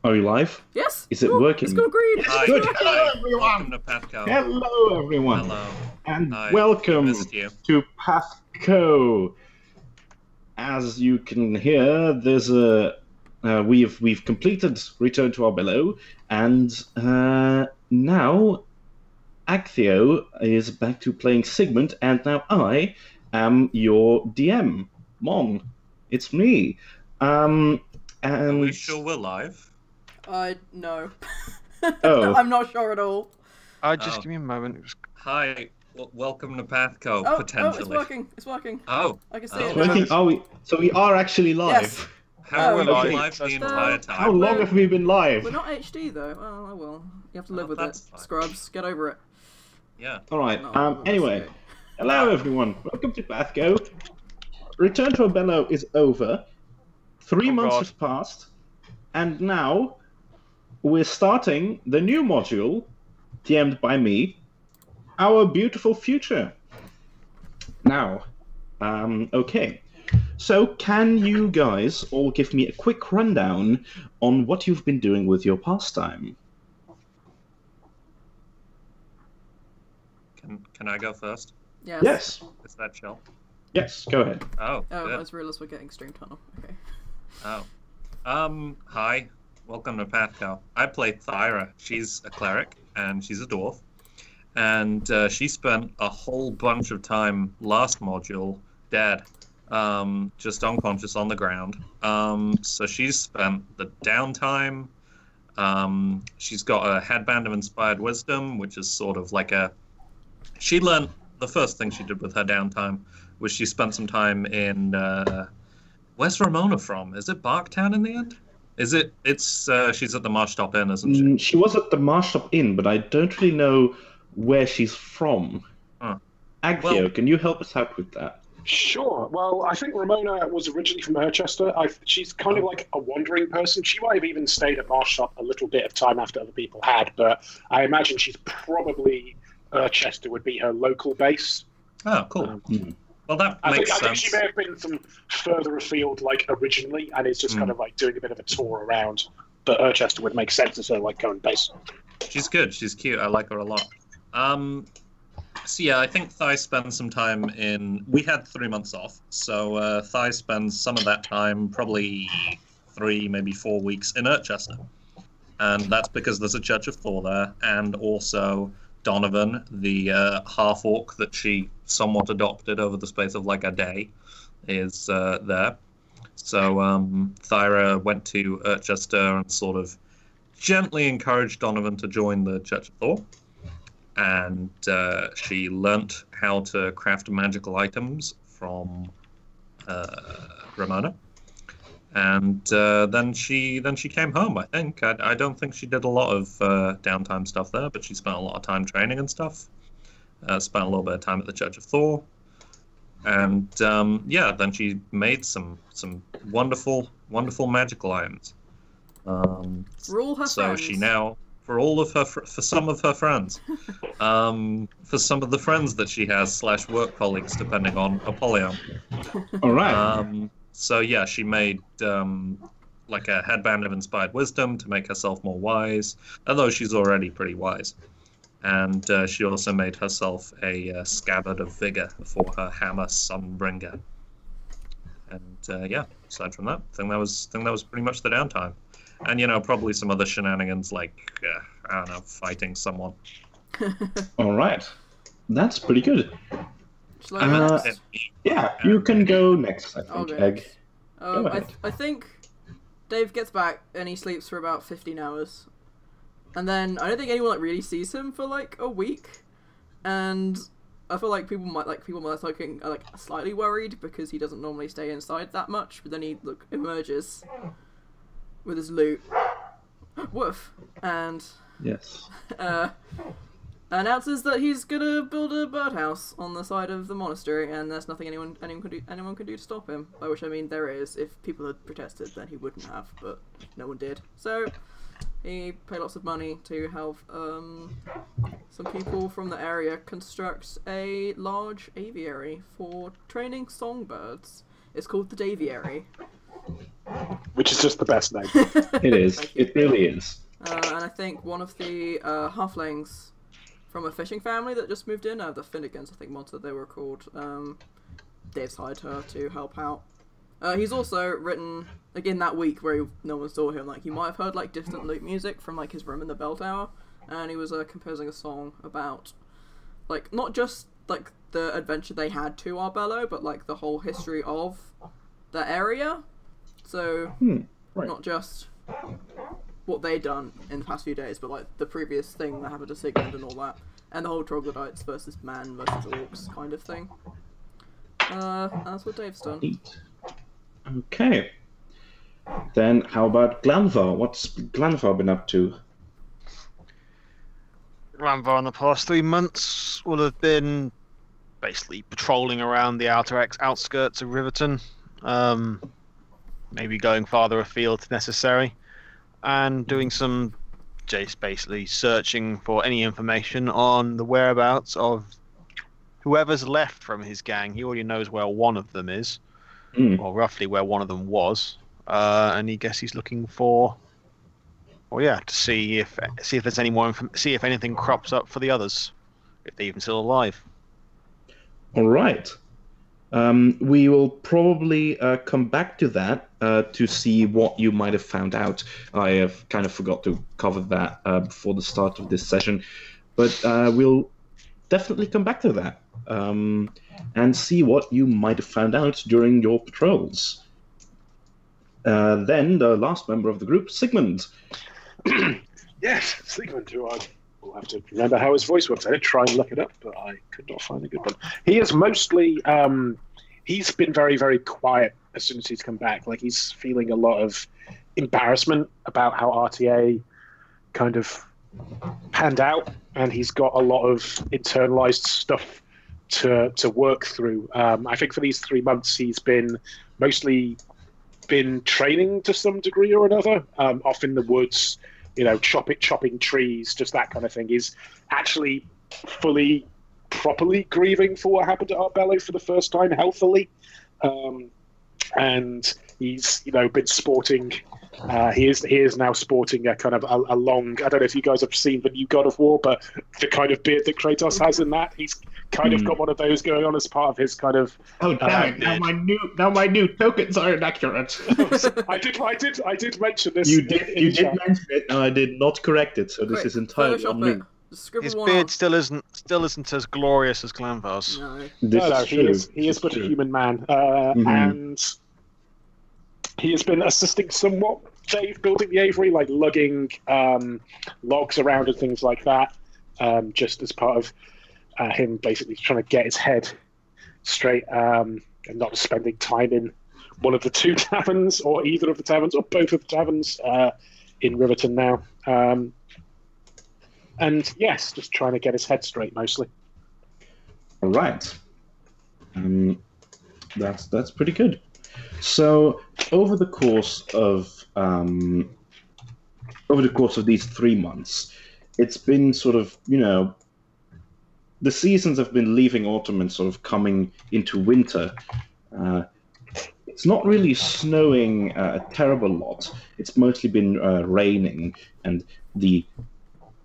Are you live? Yes. Is it Ooh, working? It's going green. Yes, Hi, good. hi. Hello, everyone. Welcome to PATHCO. Hello, everyone. Hello. And Hi. welcome Missed you. to PATHCO. As you can hear, there's a we've completed Return to Our Below, and now Acthio is back to playing Sigmund, and now I am your DM, Mon. It's me. And Are we sure we're live? No. Oh. I'm not sure at all. Just Oh. give me a moment. Hi. Welcome to PATHCO, Oh, potentially. it's working. It's working. Oh. I can see Oh. it It's now. working. So we are actually live. Yes. How Oh, are okay. we live the entire time? How long have we been live? We're not HD though. Oh, I will. You have to live with it. that's fine. Scrubs, get over it. Yeah. All right. No, Anyway, that's okay. hello everyone. Welcome to PATHCO. Return to Abello is over. 3 months God. have passed, and now we're starting the new module, DM'd by me, Our Beautiful Future. Now, okay. So can you guys all give me a quick rundown on what you've been doing with your pastime? Can I go first? Yes. Yes. Is that chill? Yes, go ahead. Oh, Oh, I good. just realised we're getting stream tunnel. Okay. Oh. Hi. Welcome to PATHCO. I play Thyra. She's a cleric, and she's a dwarf. And she spent a whole bunch of time last module dead. Just unconscious on the ground. So she's spent the downtime. She's got a headband of inspired wisdom, which is sort of like a... She learned the first thing she did with her downtime was she spent some time in... Where's Ramona from? Is it Barktown in the end? Is it? It's she's at the Marshtop Inn, isn't she? She was at the Marshtop Inn, but I don't really know where she's from. Huh. Agthio, Well- can you help us out with that? Sure. Well, I think Ramona was originally from Urchester. She's kind of like a wandering person. She might have even stayed at Marshall a little bit of time after other people had, but I imagine she's probably Urchester would be her local base. Oh, cool. Well, that I makes think sense. she may have been from further afield, like originally, and is just kind of like doing a bit of a tour around. But Urchester would make sense as her like current base. She's good. She's cute. I like her a lot. So yeah, I think Thai spends some time in... We had 3 months off, so Thai spends some of that time, probably 3, maybe 4 weeks in Urchester. And that's because there's a Church of Thor there, and also Donovan, the half-orc that she somewhat adopted over the space of like a day, is there. So Thyra went to Urchester and sort of gently encouraged Donovan to join the Church of Thor. And she learnt how to craft magical items from Ramona. And then she came home, I think. I don't think she did a lot of downtime stuff there, but she spent a lot of time training and stuff. Spent a little bit of time at the Church of Thor. And yeah, then she made some wonderful magical items. Rule her So friends. she now, for all of her, for some of her friends, for some of the friends that she has / work colleagues, depending on Apollyon. All right. So yeah, she made like a headband of inspired wisdom to make herself more wise, although she's already pretty wise. And she also made herself a scabbard of vigor for her hammer Sunbringer. And yeah, aside from that, I think that was pretty much the downtime. And you know, probably some other shenanigans like I don't know, fighting someone. All right. That's pretty good. Shall I go next? Yeah, you can go next, I I'll think, go Egg. next. Go ahead. I think Dave gets back and he sleeps for about 15 hours. And then I don't think anyone like really sees him for like a week. And I feel like people might are like slightly worried because he doesn't normally stay inside that much, but then he emerges with his loot. Woof. And Yes. announces that he's gonna build a birdhouse on the side of the monastery, and there's nothing anyone can do to stop him. By which I mean there is. If people had protested, then he wouldn't have, but no one did. So he paid lots of money to help some people from the area construct a large aviary for training songbirds. It's called the Daviary. which is just the best name. It is. Thank you. It really is. And I think one of the halflings from a fishing family that just moved in, the Finnegans, I think monster they were called. Dave's hired her to help out. He's also written, again that week where no one saw him, like you might have heard like distant lute music from like his room in the bell tower, and he was composing a song about like not just like the adventure they had to Arbello, but like the whole history of the area. So Right. not just what they'd done in the past few days, but like the previous thing that happened to Sigmund and all that, and the whole troglodytes versus man versus orcs kind of thing. That's what Dave's done. Neat. Okay. Then how about Glanvar? What's Glanvar been up to? Glanvar in the past 3 months will have been basically patrolling around the outskirts of Riverton, maybe going farther afield if necessary, and doing some just basically searching for any information on the whereabouts of whoever's left from his gang. He already knows where one of them is, or roughly where one of them was, and he guess he's looking for, to see if there's any more, see if anything crops up for the others, if they're even still alive. All right. We will probably come back to that to see what you might have found out. I have kind of forgot to cover that before the start of this session, but we'll definitely come back to that and see what you might have found out during your patrols. Then the last member of the group, Sigmund. Yes, Sigmund, who I will have to remember how his voice works. I did try and look it up, but I could not find a good one. He is mostly, he's been very, very quiet as soon as he's come back. Like, he's feeling a lot of embarrassment about how RTA kind of panned out, and he's got a lot of internalized stuff to work through. I think for these 3 months, he's been mostly training to some degree or another, off in the woods, chopping trees, just that kind of thing. He's actually properly grieving for what happened to Arbello for the first time healthily. And he's, been sporting, he is now sporting a kind of a long, I don't know if you guys have seen the new God of War, but the kind of beard that Kratos has in that, he's kind of got one of those going on as part of his kind of. Oh damn it! Now my new tokens are inaccurate. I did mention this. You did mention it, and I did not correct it. So this is entirely on me. His beard still isn't as glorious as Glanvar's. No. He is but a human man, and he has been assisting somewhat Dave building the Aviary, like lugging logs around and things like that, just as part of him basically trying to get his head straight, and not spending time in one of the two taverns, or either of the taverns, or both of the taverns in Riverton now. And yes, just trying to get his head straight mostly. All right. That's pretty good. So over the course of these 3 months, it's been sort of, the seasons have been leaving autumn and sort of coming into winter. It's not really snowing a terrible lot. It's mostly been raining, and the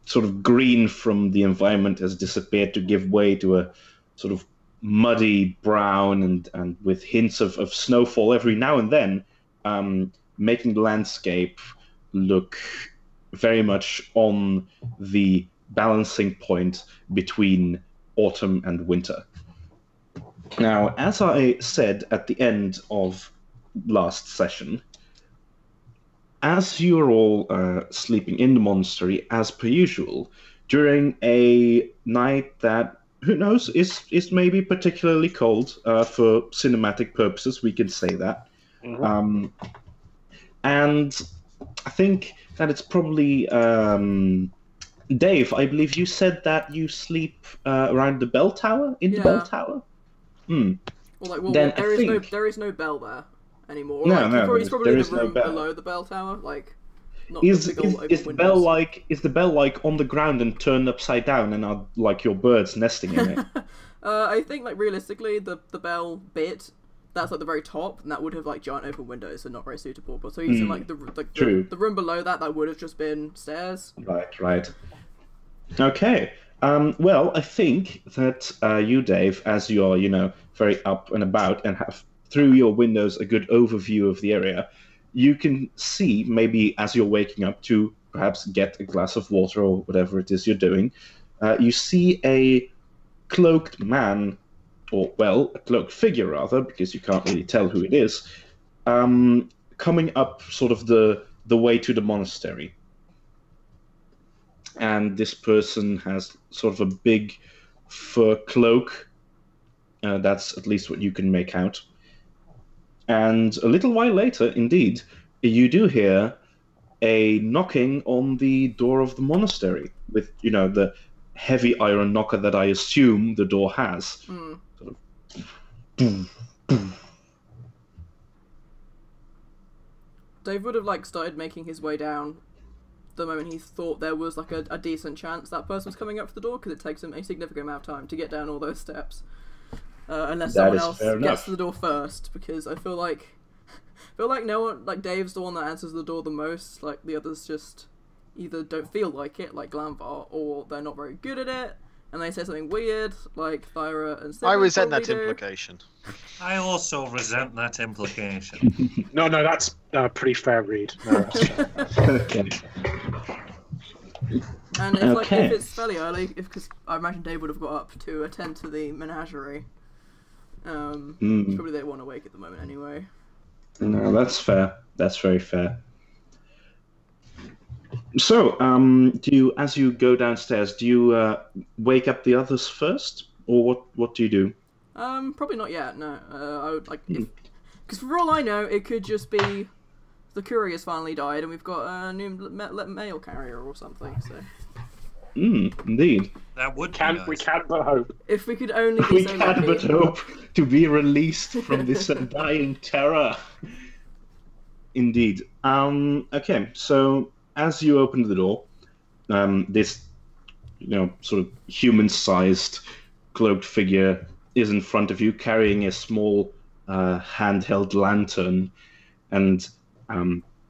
sort of green from the environment has disappeared to give way to a sort of muddy brown and with hints of snowfall every now and then, making the landscape look very much on the balancing point between autumn and winter. Now, as I said at the end of last session, as you're all sleeping in the monastery as per usual, during a night that, who knows, is maybe particularly cold for cinematic purposes, we can say that. And I think that it's probably... Dave, I believe you said that you sleep around the bell tower? In the bell tower? Well, there is no bell there anymore. He's probably in the room below the bell tower. Not is the bell like on the ground and turned upside down, and are like your birds nesting in it? I think realistically the bell bit that's like the very top, and that would have like giant open windows, so not very suitable. But so he's in like the room below that would have just been stairs. Right. Okay. Well, I think that you, Dave, as you are, very up and about and have through your windows a good overview of the area, you can see maybe as you're waking up to perhaps get a glass of water or whatever it is you're doing, you see a cloaked man, or well, a cloaked figure rather, because you can't really tell who it is, coming up sort of the way to the monastery. And this person has sort of a big fur cloak. That's at least what you can make out. And a little while later, indeed, you do hear a knocking on the door of the monastery with, the heavy iron knocker that I assume the door has. Mm. Sort of, boom, boom. Dave would have started making his way down the moment he thought there was a decent chance that person was coming up for the door, because it takes him a significant amount of time to get down all those steps. Unless someone else gets to the door first, because I feel like no one, Dave's the one that answers the door the most. The others just either don't feel like it, like Glanvar, or they're not very good at it, and they say something weird, like Thyra and Sigmund. I resent that do. implication. I also resent that implication. No, that's a pretty fair read. No, that's fair. Okay. And if it's fairly early, because I imagine Dave would have got up to attend to the menagerie. Probably they want to wake at the moment anyway. No, that's fair. That's very fair. So, as you go downstairs, do you wake up the others first, or what do you do? Probably not yet. No, I would because for all I know, it could just be the courier's finally died, and we've got a new mail carrier or something. So. Indeed. That would be nice. We can but hope. If we could only be We so can lucky. but hope to be released from this undying terror. Indeed. Okay, so as you open the door, this, sort of human-sized cloaked figure is in front of you, carrying a small handheld lantern, and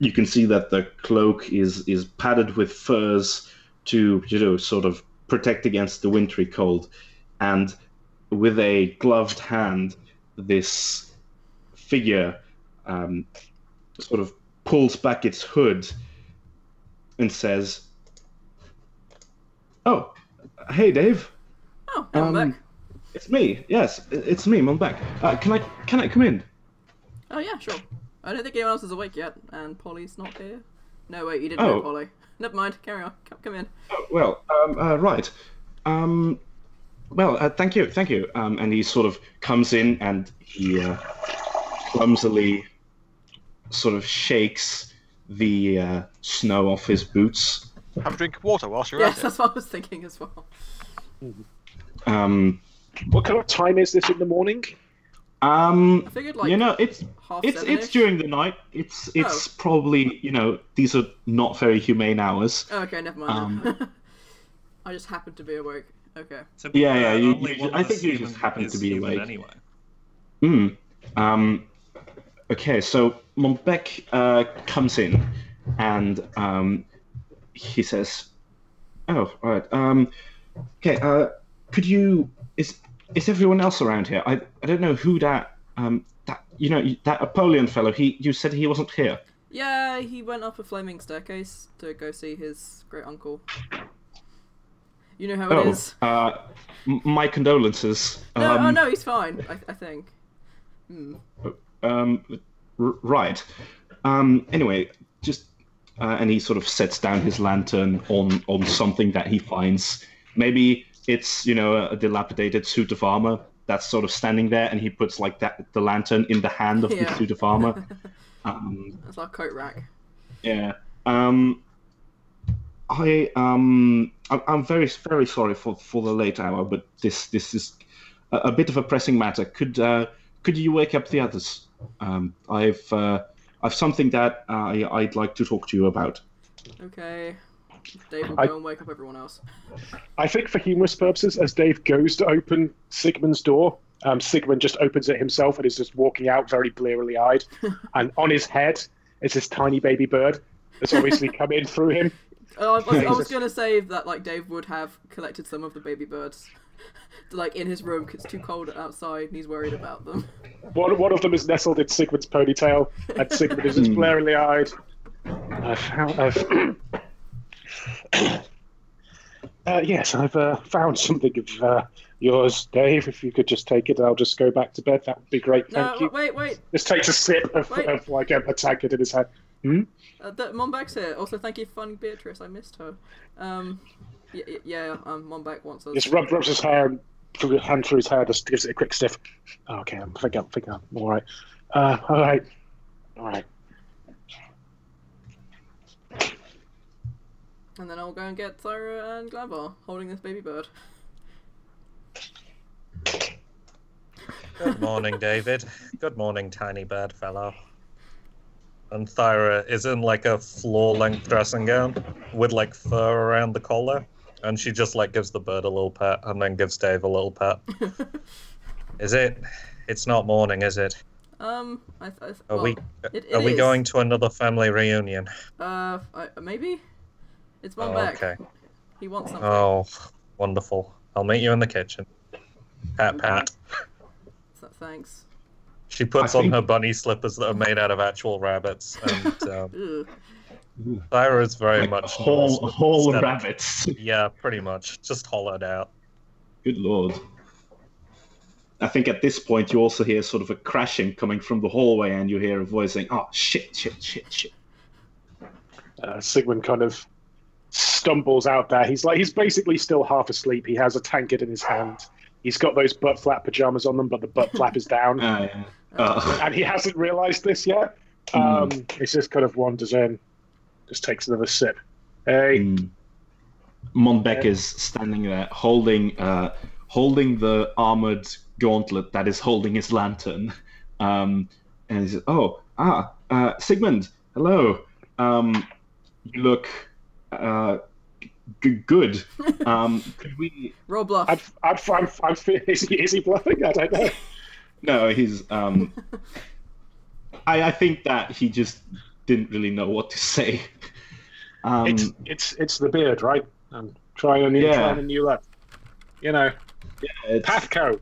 you can see that the cloak is padded with furs to sort of protect against the wintry cold, and with a gloved hand, this figure sort of pulls back its hood and says, "Oh, hey, Dave. Oh, I'm back. It's me. Yes, it's me. I'm back. Can I come in?" Oh yeah, sure. I don't think anyone else is awake yet, and Polly's not here. No, wait, you didn't know Polly. Never mind. Carry on. Come in. Oh, well, right. Thank you. And he sort of comes in and he clumsily sort of shakes the snow off his boots. Have a drink of water whilst you're at Yes, it. that's what I was thinking as well. What kind of time is this in the morning? I figured it's half it's seven-ish. during the night. It's probably these are not very humane hours. Oh, okay, never mind. I just happened to be awake. Okay. Yeah. I I think you just happen to be awake. Anyway. Okay, so Montbec comes in, and he says, "Oh, right. Okay. Could you? Is everyone else around here? I don't know who that that Apollyon fellow. You said he wasn't here. Yeah, he went up a flaming staircase to go see his great uncle. You know how it is. My condolences. No, he's fine. I think. Right. Anyway, just and he sort of sets down his lantern on something that he finds. Maybe it's a dilapidated suit of armor that's sort of standing there, and he puts the lantern in the hand of the suit of armor. That's our coat rack. Yeah. I'm very, very sorry for the late hour, but this is a bit of a pressing matter. Could you wake up the others? I've something that I'd like to talk to you about. Okay. Dave will go and wake up everyone else. I think for humorous purposes, as Dave goes to open Sigmund's door, Sigmund just opens it himself and is just walking out very blearily eyed. And on his head is this tiny baby bird that's obviously come in through him. I was going to say that like Dave would have collected some of the baby birds, like in his room because it's too cold outside and he's worried about them. One of them is nestled in Sigmund's ponytail, and Sigmund is just blearily eyed. Yes, I've found something of yours, Dave. If you could just take it, I'll just go back to bed. That would be great. Thank you. Wait. Just takes a sip of like a tankard in his hand. Monbeck's here. Also, thank you for finding Beatrice. I missed her. Monbeck wants us. Just rubs his hair and hand through his hair. Just gives it a quick stiff. Oh, okay, I think I'm all right. All right. And then I'll go and get Thyra and Glanvar holding this baby bird. Good morning, David. Good morning, tiny bird fellow. And Thyra is in like a floor-length dressing gown with like fur around the collar, and she just like gives the bird a little pet and then gives Dave a little pet. It's not morning, is it? Are we going to another family reunion? Maybe. It's Monbeck. Okay. He wants something. Oh, wonderful. I'll meet you in the kitchen. Pat. Thanks. She puts on her bunny slippers that are made out of actual rabbits, and Thyra is very much whole rabbits. Yeah, pretty much, just hollowed out. Good lord. I think at this point you also hear sort of a crashing coming from the hallway, and you hear a voice saying, "Oh shit." Sigmund kind of stumbles out there. He's basically still half asleep. He has a tankard in his hand. He's got those butt flap pajamas on them, but the butt flap is down. And he hasn't realised this yet. He just kind of wanders in, just takes another sip. Hey. Monbeck is standing there, holding the armoured gauntlet that is holding his lantern. And he says, Sigmund, hello. You look good. Could we roll bluff? Is he bluffing? I don't know. No, he's. I think that he just didn't really know what to say. It's the beard, right? I'm trying a new look. You know, PATHCO.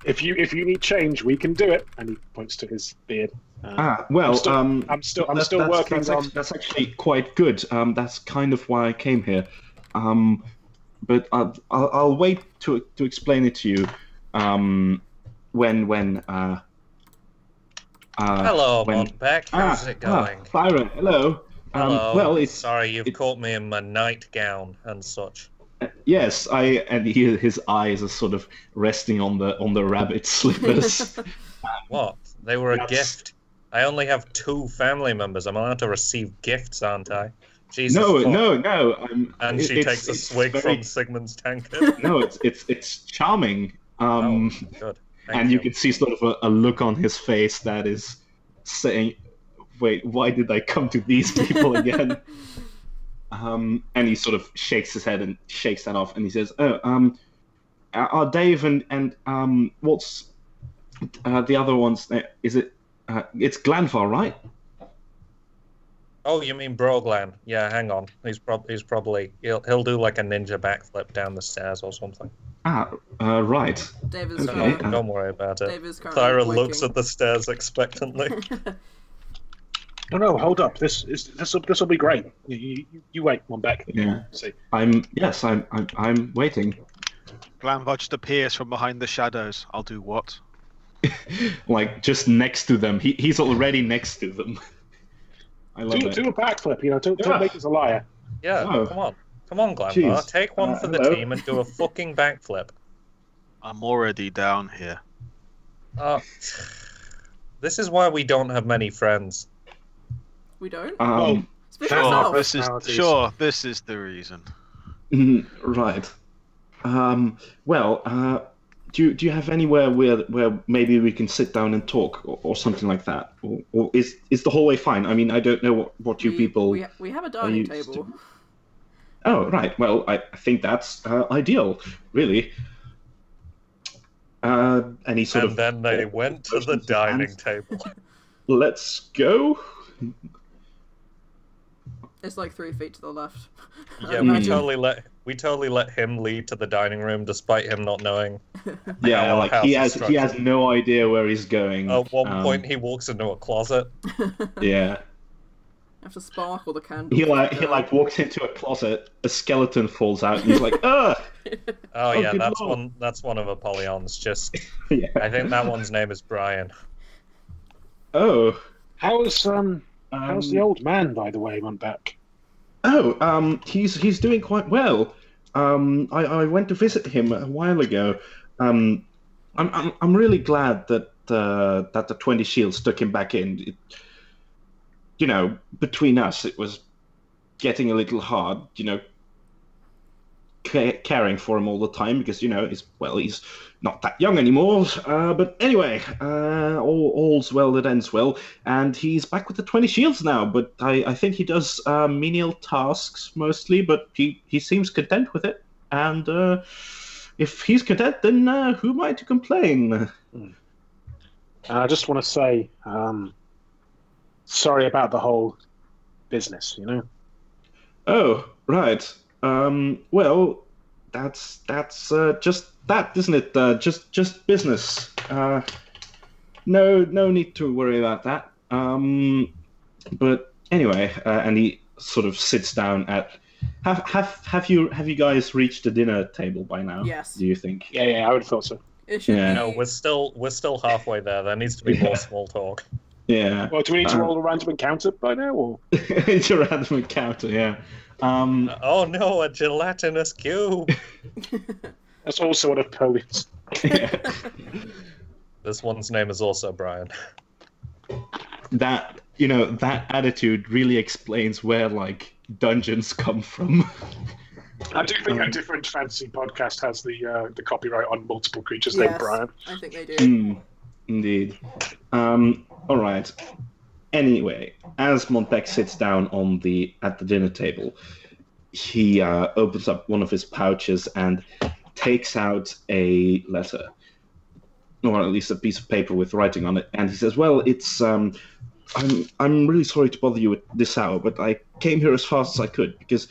If you need change, we can do it. And he points to his beard. I'm still working on. That's actually quite good. That's kind of why I came here. But I'll wait to explain it to you. When. Hello, Monbeck. How's it going? Thyra, hello. Hello. Sorry, you've caught me in my nightgown and such. Yes, his eyes are sort of resting on the rabbit slippers. What? They were a gift. I only have 2 family members. I'm allowed to receive gifts, aren't I? Jesus. No. And she takes a swig from Sigmund's tankard. No, it's charming. Good. And you can see sort of a look on his face that is saying, "Wait, why did I come to these people again?" And he sort of shakes his head and shakes that off, and he says, Dave and what's the other one's name? Is it? It's Glanvar, right?" Oh, you mean Broglan? Yeah, hang on. He's probably he'll do like a ninja backflip down the stairs or something. Right. Dave is Don't worry about it. Thyra looks at the stairs expectantly. No, hold up. This will be great. You wait, Monbeck. Yeah. See. I'm waiting. Glanvar just appears from behind the shadows. I'll do what? Like just next to them. He's already next to them. I love it. Do a backflip. Don't make us a liar. Yeah. Come on, Glanvar. Jeez. Take one for the team and do a fucking backflip. I'm already down here. This is why we don't have many friends. We don't? This is the reason. Right. Do you have anywhere where maybe we can sit down and talk or something like that? Or is the hallway fine? I mean, I don't know what you people... We have a dining table. Oh, right. Well, I think that's ideal, really. And he sort And of then they went to the motions his dining hands. table. Let's go. It's like 3 feet to the left. I Yeah, we imagine. totally let him lead to the dining room, despite him not knowing. Yeah, How our like house he is has structured. no idea where he's going. At one point, he walks into a closet. Yeah. Have to sparkle the candles. He as you like go. walks into a closet, a skeleton falls out, and he's like, ugh! Oh, yeah, good that's lord. one of Apollyon's. Just, Yeah. I think that one's name is Brian. Oh. How's the old man, by the way, went back? He's doing quite well. I went to visit him a while ago. I'm really glad that that the 20 shields took him back in. Between us, it was getting a little hard, caring for him all the time because he's not that young anymore. But anyway, all's well that ends well, and he's back with the 20 shields now. But I think he does menial tasks mostly, but he seems content with it. And if he's content, then who am I to complain? I just want to say, sorry about the whole business. Oh, right. Well, that's just that, isn't it? Just business. No need to worry about that. But anyway, and he sort of sits down at. Have you guys reached the dinner table by now? Yes. Do you think? Yeah, I would have thought so. It should Yeah. be... No, we're still halfway there. There needs to be more small talk. Yeah. Well, do we need to roll a random encounter by now, or? It's a random encounter. Yeah. Oh no, a gelatinous cube! That's also one of Napoleon's. Yeah. This one's name is also Brian. That attitude really explains where like dungeons come from. I do think a different fantasy podcast has the copyright on multiple creatures named Yes, Brian. I think they do. Indeed. All right. Anyway, as Montbec sits down at the dinner table, he opens up one of his pouches and takes out a letter, or at least a piece of paper with writing on it. And he says, "Well, it's I'm really sorry to bother you at this hour, but I came here as fast as I could because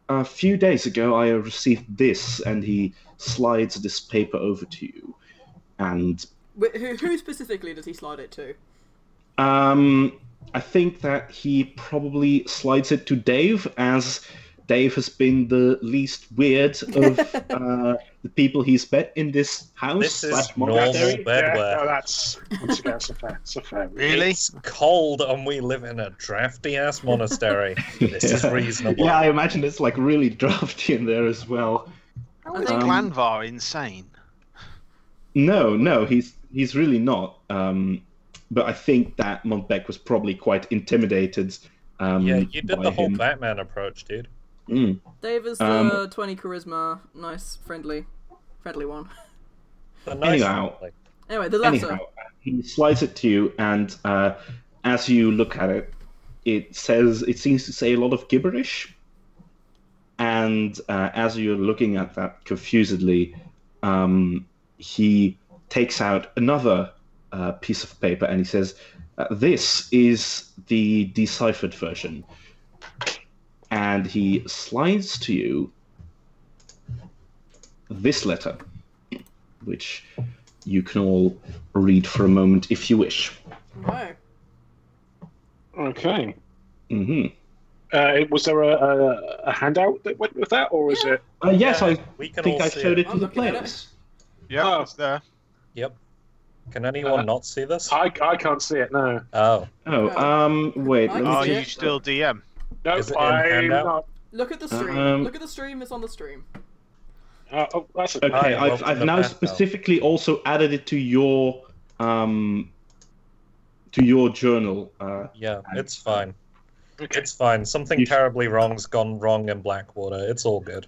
a few days ago I received this." And he slides this paper over to you, and Wait, who specifically does he slide it to? I think that he probably slides it to Dave, as Dave has been the least weird of the people he's met in this house. This is slash normal monastery. bedware. Yeah, no, that's once again, it's a fair. Really? It's cold and we live in a drafty ass monastery. This is reasonable. Yeah, I imagine it's like really drafty in there as well. How is Um, Glanvar insane? No, he's really not. But I think that Montbec was probably quite intimidated. Yeah, you did by the whole him. Batman approach, dude. Mm. Dave is Um, the 20 charisma, nice, friendly one. The nice Anyhow. like, Anyway, the letter. Anyhow, he slides it to you, and as you look at it, it seems to say a lot of gibberish. And as you're looking at that confusedly, he takes out another piece of paper, and he says, "This is the deciphered version." And he slides to you this letter, which you can all read for a moment if you wish. No. Okay. Hmm. Was there a handout that went with that, or was it? Yes, Yeah, I we can think all I see showed it. it to I'm the looking at it. players. Yeah, Oh. it's there. Yep. Can anyone not see this? I can't see it. No. Oh. Wait. I Let me can Are see see. you it. still DM? No, Is it in I'm handout? not. Look at the stream. Look at the stream. It's on the stream. Oh, that's okay. Okay, Hi, welcome I've to now PATHCO. specifically also added it to your journal. Yeah, it's fine. Okay. It's fine. Something You- terribly wrong's gone wrong in Blackwater. It's all good.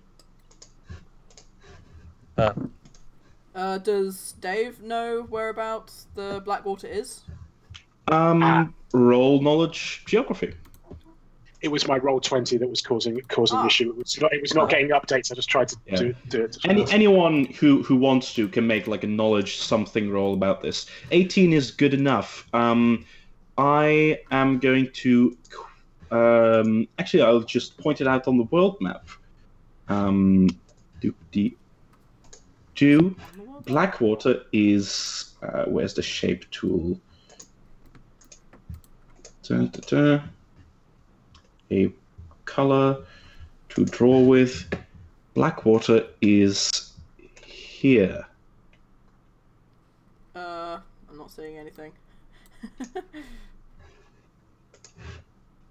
Does Dave know whereabouts the Blackwater is? Roll knowledge geography. It was my roll 20 that was causing Ah. issue. It was not getting updates. I just tried to Yeah. do it. Anyone who wants to can make like a knowledge something roll about this. 18 is good enough. I am going to actually I'll just point it out on the world map. Blackwater is where's the shape tool? A color to draw with. Blackwater is here. I'm not seeing anything.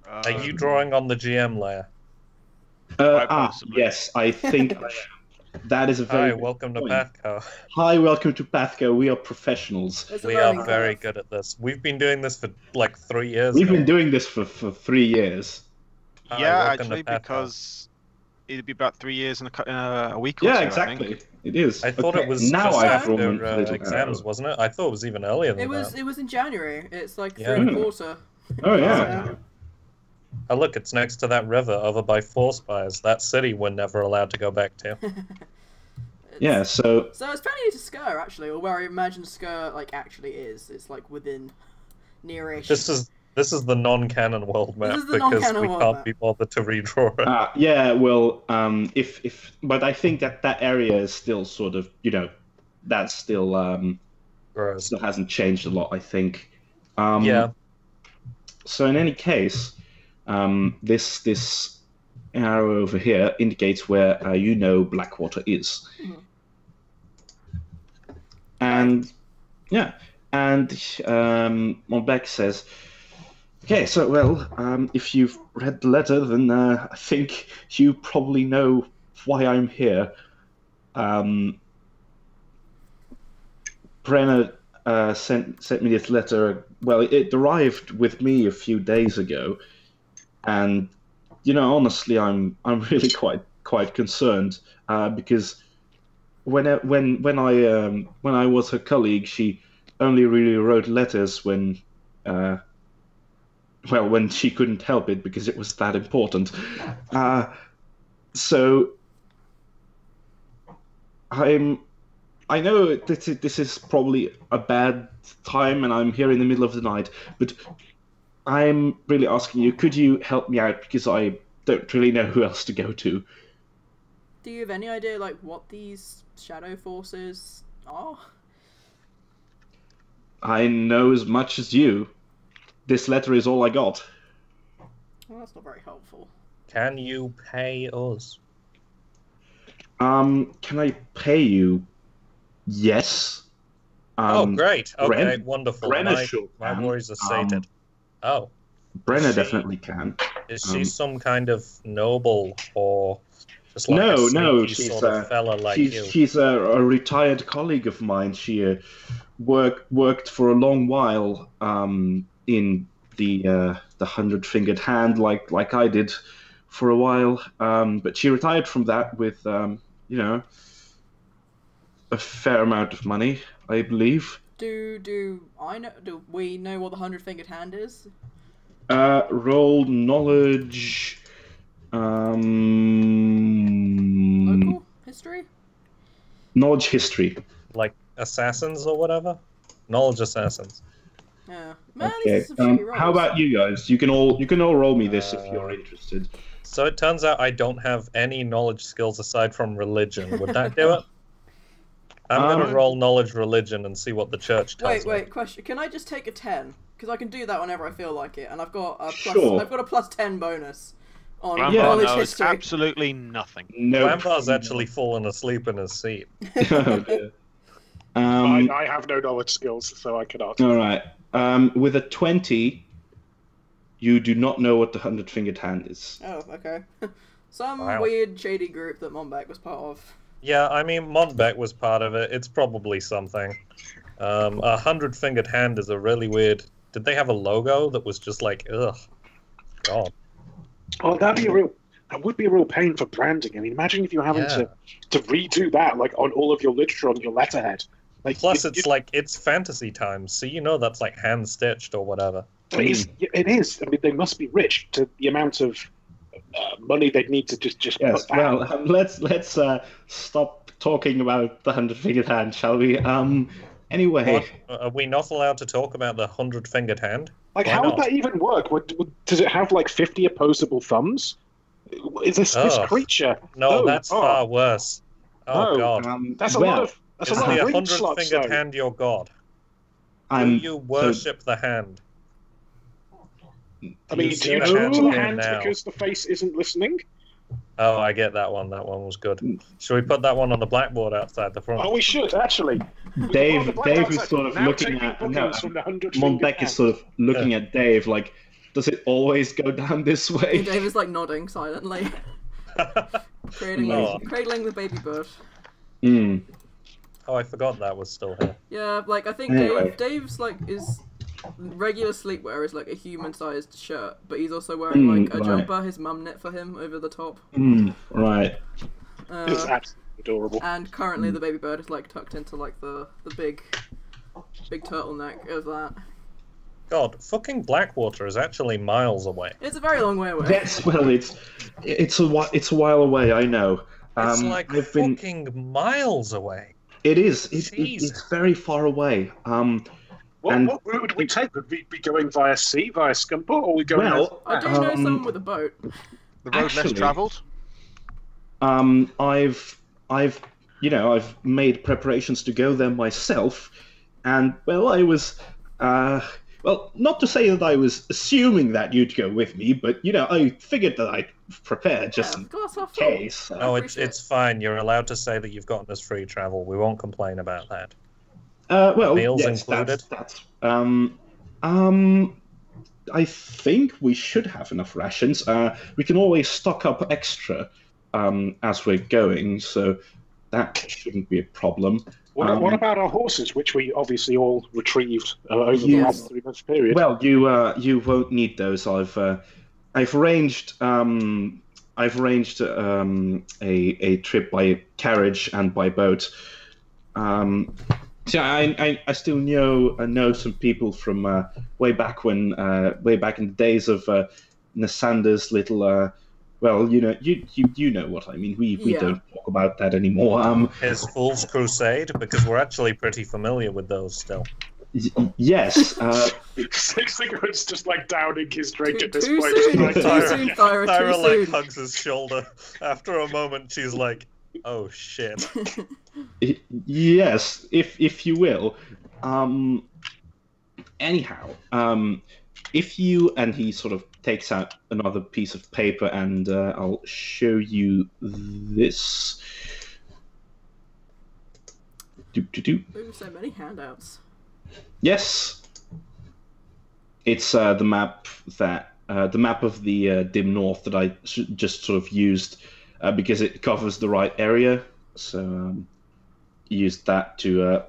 Are you drawing on the GM layer? possibly. Yes, I think I am. That is a very Hi, good welcome to point. PATHCO. Hi, welcome to PATHCO. We are professionals. There's a We learning are very curve. good at this. We've been doing this for like 3 years. We've now. been doing this for 3 years. Hi, Yeah, welcome to actually, PATHCO. because it'd be about 3 years in a week or Yeah, so, I exactly. think. It is. I thought Okay, it was now just I've drawn after a little exams, arrow. wasn't it? I thought it was even earlier than It was. that. It was in January. It's like Yeah. 3 1/4. Oh yeah. So- Oh, look, it's next to that river over by Four Spires. That city we're never allowed to go back to. Yeah. So So it's fairly near to Sker, actually, or where I imagine Sker like actually is. It's like within nearish. This is the non-canon world map is the because non-canon we world can't map. be bothered to redraw it. yeah. Well, but I think that area is still sort of that's still Gross. still hasn't changed a lot. I think. Yeah. So in any case, this arrow over here indicates where Blackwater is. Mhm. And Monbeck says, "Okay, so if you've read the letter, then I think you probably know why I'm here." Brenner sent me this letter. Well, it arrived with me a few days ago, and honestly, I'm really quite concerned because when I was her colleague, she only really wrote letters when she couldn't help it because it was that important. So I know this is probably a bad time, and I'm here in the middle of the night, but I'm really asking you, could you help me out, because I don't really know who else to go to. Do you have any idea like what these shadow forces are? I know as much as you. This letter is all I got. Well, that's not very helpful. Can you pay us? Can I pay you? Yes. Oh, great. Okay, Bren- wonderful. Brenner My sure can. worries are sated. Oh, Brenner She- definitely can. is she some kind of noble or just like No, a no, sneaky she's sort of fella like you? she's a retired colleague of mine. She worked for a long while in the 100-fingered hand, like I did for a while. But she retired from that with a fair amount of money, I believe. Do we know what the 100-fingered hand is? Roll knowledge. Local history? Knowledge history. Like assassins or whatever? Knowledge assassins. Yeah. Man, Okay. these are some shitty rolls. How about you guys? You can all roll me this if you're interested. So it turns out I don't have any knowledge skills aside from religion. Would that do it? I'm going to roll knowledge religion and see what the church tells me. Wait, question. Can I just take a 10? Because I can do that whenever I feel like it, and I've got a plus. Sure. I've got a plus 10 bonus on Rambar knowledge knows history. absolutely nothing. No. Lampar's actually fallen asleep in his seat. Oh, dear. Um, I have no knowledge skills, so I cannot. all right. With a 20, you do not know what the 100-fingered hand is. Oh, okay. Some Wow. weird, shady group that Monbeck was part of. Yeah, I mean, Montbeck was part of it. It's probably something. A 100-fingered hand is a really weird... Did they have a logo that was just like, ugh, God. Oh, that would be a real pain for branding. I mean, imagine if you're having Yeah. to redo that, like on all of your literature on your letterhead. Like, Plus, it's fantasy times, so that's like hand-stitched or whatever. It is. I mean, they must be rich to the amount of money they'd need to just Yes. put that. Well, let's stop talking about the 100-fingered hand, shall we? Anyway. What? Are we not allowed to talk about the 100-fingered hand? Like, Why how not? would that even work? Does it have like 50 opposable thumbs? Is this creature? No, that's far worse. Oh No. God! That's a lot of. That's Is a lot the of ring slots, 100-fingered though. hand your god? Do you worship the hand? I mean, You do you see the talk to the hand hand now. because the face isn't listening? Oh, I get that one. That one was good. Should we put that one on the blackboard outside the front? Oh, we should actually. Dave We can put is outside. sort of Now looking taking at bookings from the 100 Monbeck is sort of looking at Dave like, does it always go down this way? And Dave is like nodding silently, cradling the baby bird. Hmm. Oh, I forgot that was still here. Yeah, like I think Anyway. Dave's like is regular sleepwear is like a human-sized shirt, but he's also wearing like a right. jumper his mum knit for him over the top. Right. It's absolutely adorable. And currently the baby bird is like tucked into like the big turtleneck of that. God, fucking Blackwater is actually miles away. It's a very long way away. Yes. Well, it's a while away. I know. It's like fucking miles away. It is. Jesus. It's very far away. What and- route would we take? Would we be going via sea, via Scumport, or are we going? Well, I do know someone with a boat. The road less Actually- travelled? I've made preparations to go there myself, and well, I was not to say that I was assuming that you'd go with me, but I figured that I'd prepare just in Glass half full. case. No, it's fine. You're allowed to say that you've gotten us free travel. We won't complain about that. Well, Meals yes, included? That's I think we should have enough rations. We can always stock up extra as we're going, so that shouldn't be a problem. What about our horses, which we obviously all retrieved over the Yes. last 3 months period? Well, you won't need those. I've arranged a trip by carriage and by boat. So I still know some people from way back in the days of Nasander's little. Well, you know what I mean. We Yeah. don't talk about that anymore. His Fool's Crusade, because we're actually pretty familiar with those still. Yes. Cigarette's just like downing his drink Too at this soon, point. too Like, soon, Thyra, Thyra too like soon. hugs his shoulder. After a moment, she's like, "Oh shit." Yes, if you will. Anyhow, if you and he sort of takes out another piece of paper, and I'll show you this. Ooh, so many handouts. Yes, it's the map of the dim north that I just sort of used because it covers the right area. So used that to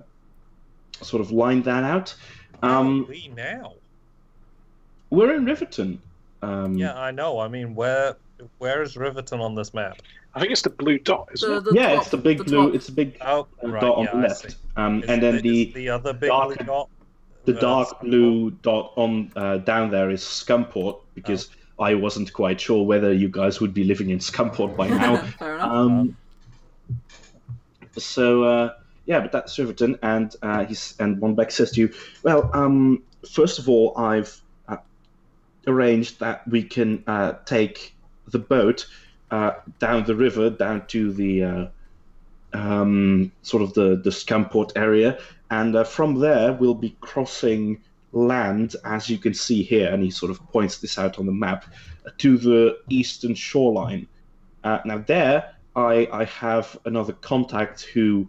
sort of line that out. We now. We're in Riverton. Yeah, I know. I mean, where is Riverton on this map? I think it's the blue dot, isn't it? Yeah, top, it's the big blue. top. It's a big Oh, right, dot on yeah, the I left. see. And Is then is the other big dark- blue dot. the dark blue dot on down there is Scumport, because I wasn't quite sure whether you guys would be living in Scumport by now. Fair enough. Yeah, but that's Riverton, and Monbeck says to you, well, first of all, I've arranged that we can take the boat down the river, down to the sort of the Scumport area, and from there we'll be crossing land, as you can see here, and he sort of points this out on the map, to the eastern shoreline. Now there, I have another contact who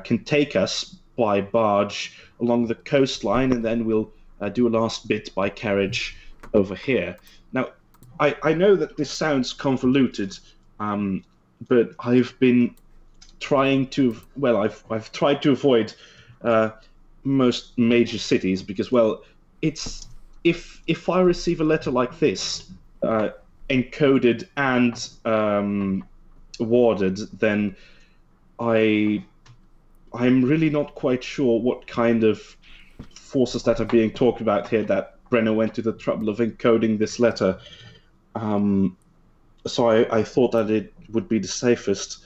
can take us by barge along the coastline, and then we'll do a last bit by carriage over here. Now, I know that this sounds convoluted, but I've been trying to, well, I've tried to avoid most major cities because, well, it's if I receive a letter like this, encoded and warded, then I'm really not quite sure what kind of forces that are being talked about here that Brenner went to the trouble of encoding this letter. So I thought that it would be the safest.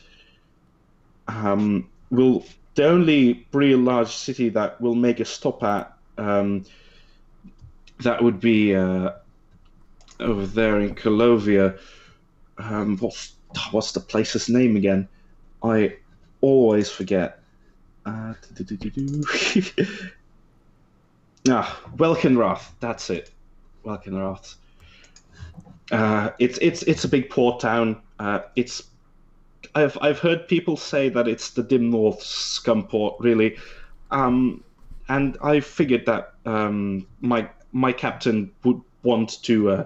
The only real large city that we'll make a stop at, that would be over there in Colovia. What's the place's name again? I always forget. Welkenrath. That's it. Welkenrath. It's a big port town. I've heard people say that it's the Dim North scum port, really, and I figured that my captain would want to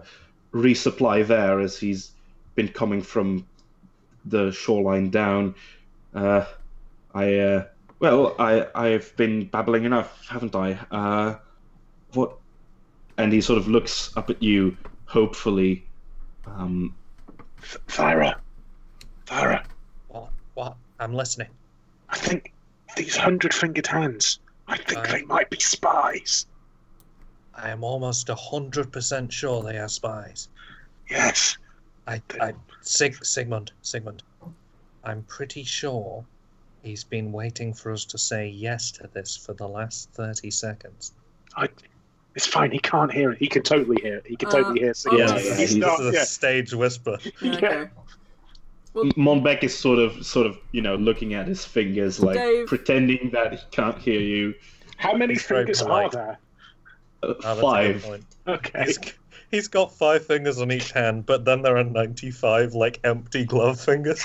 resupply there, as he's been coming from the shoreline down. I've been babbling enough, haven't I? What? And he sort of looks up at you, hopefully. Thyra. What? I'm listening. I think these 100-fingered hands, I think they might be spies. I am almost 100% sure they are spies. Yes. Sigmund. I'm pretty sure he's been waiting for us to say yes to this for the last 30 seconds. It's fine. He can't hear it. He can totally hear it. He can totally hear it. So He's a stage whisper. Okay. Well, Monbeck is sort of, looking at his fingers, like Dave, pretending that he can't hear you. How many He's very fingers polite. are there? That's a good 5. point. Okay. He's got 5 fingers on each hand, but then there are 95 empty glove fingers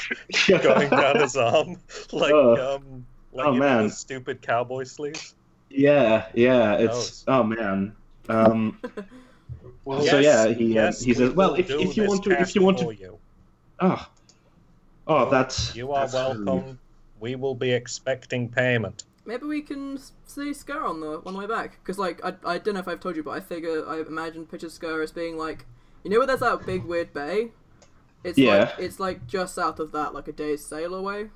going down his arm, man. the stupid cowboy sleeves. Yeah. Those. Oh man. Well, So yeah, he yes, says, we well, will if do you this want to, task for you. That's You are welcome. We will be expecting payment. maybe we can see Scar on the way back, because I don't know if I've told you, but I imagine picture Scar as being like, where there's that big weird bay? It's it's just south of that, like a day's sail away.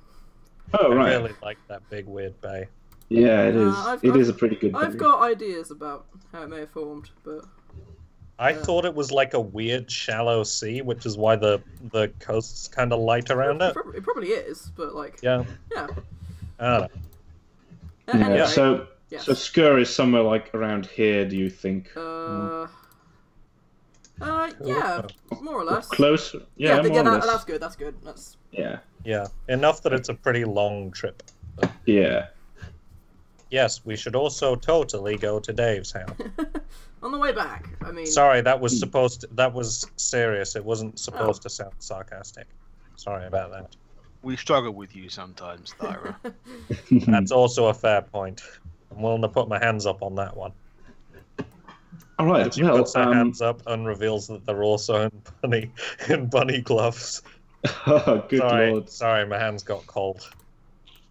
Oh right. I really like that big weird bay. Yeah, it is. It is a pretty good. I've got ideas about how it may have formed, but I thought it was like a weird shallow sea, which is why the coast's kind of light around it. It probably is, but Yeah. yeah. I don't know. Anyway, Yeah. So yes. Skur is somewhere around here. Do you think? Yeah, more or less. Close. Yeah, more or less. That's good. That's good. That's Yeah. Enough that it's a pretty long trip. But Yeah. yes, we should also totally go to Dave's house. on the way back. I mean, Sorry, that was serious. It wasn't supposed to sound sarcastic. Sorry about that. We struggle with you sometimes, Thyra. That's also a fair point. I'm willing to put my hands up on that one. All right. She puts her hands up and reveals that they're also in bunny gloves. Oh, good Sorry, lord. sorry, my hands got cold.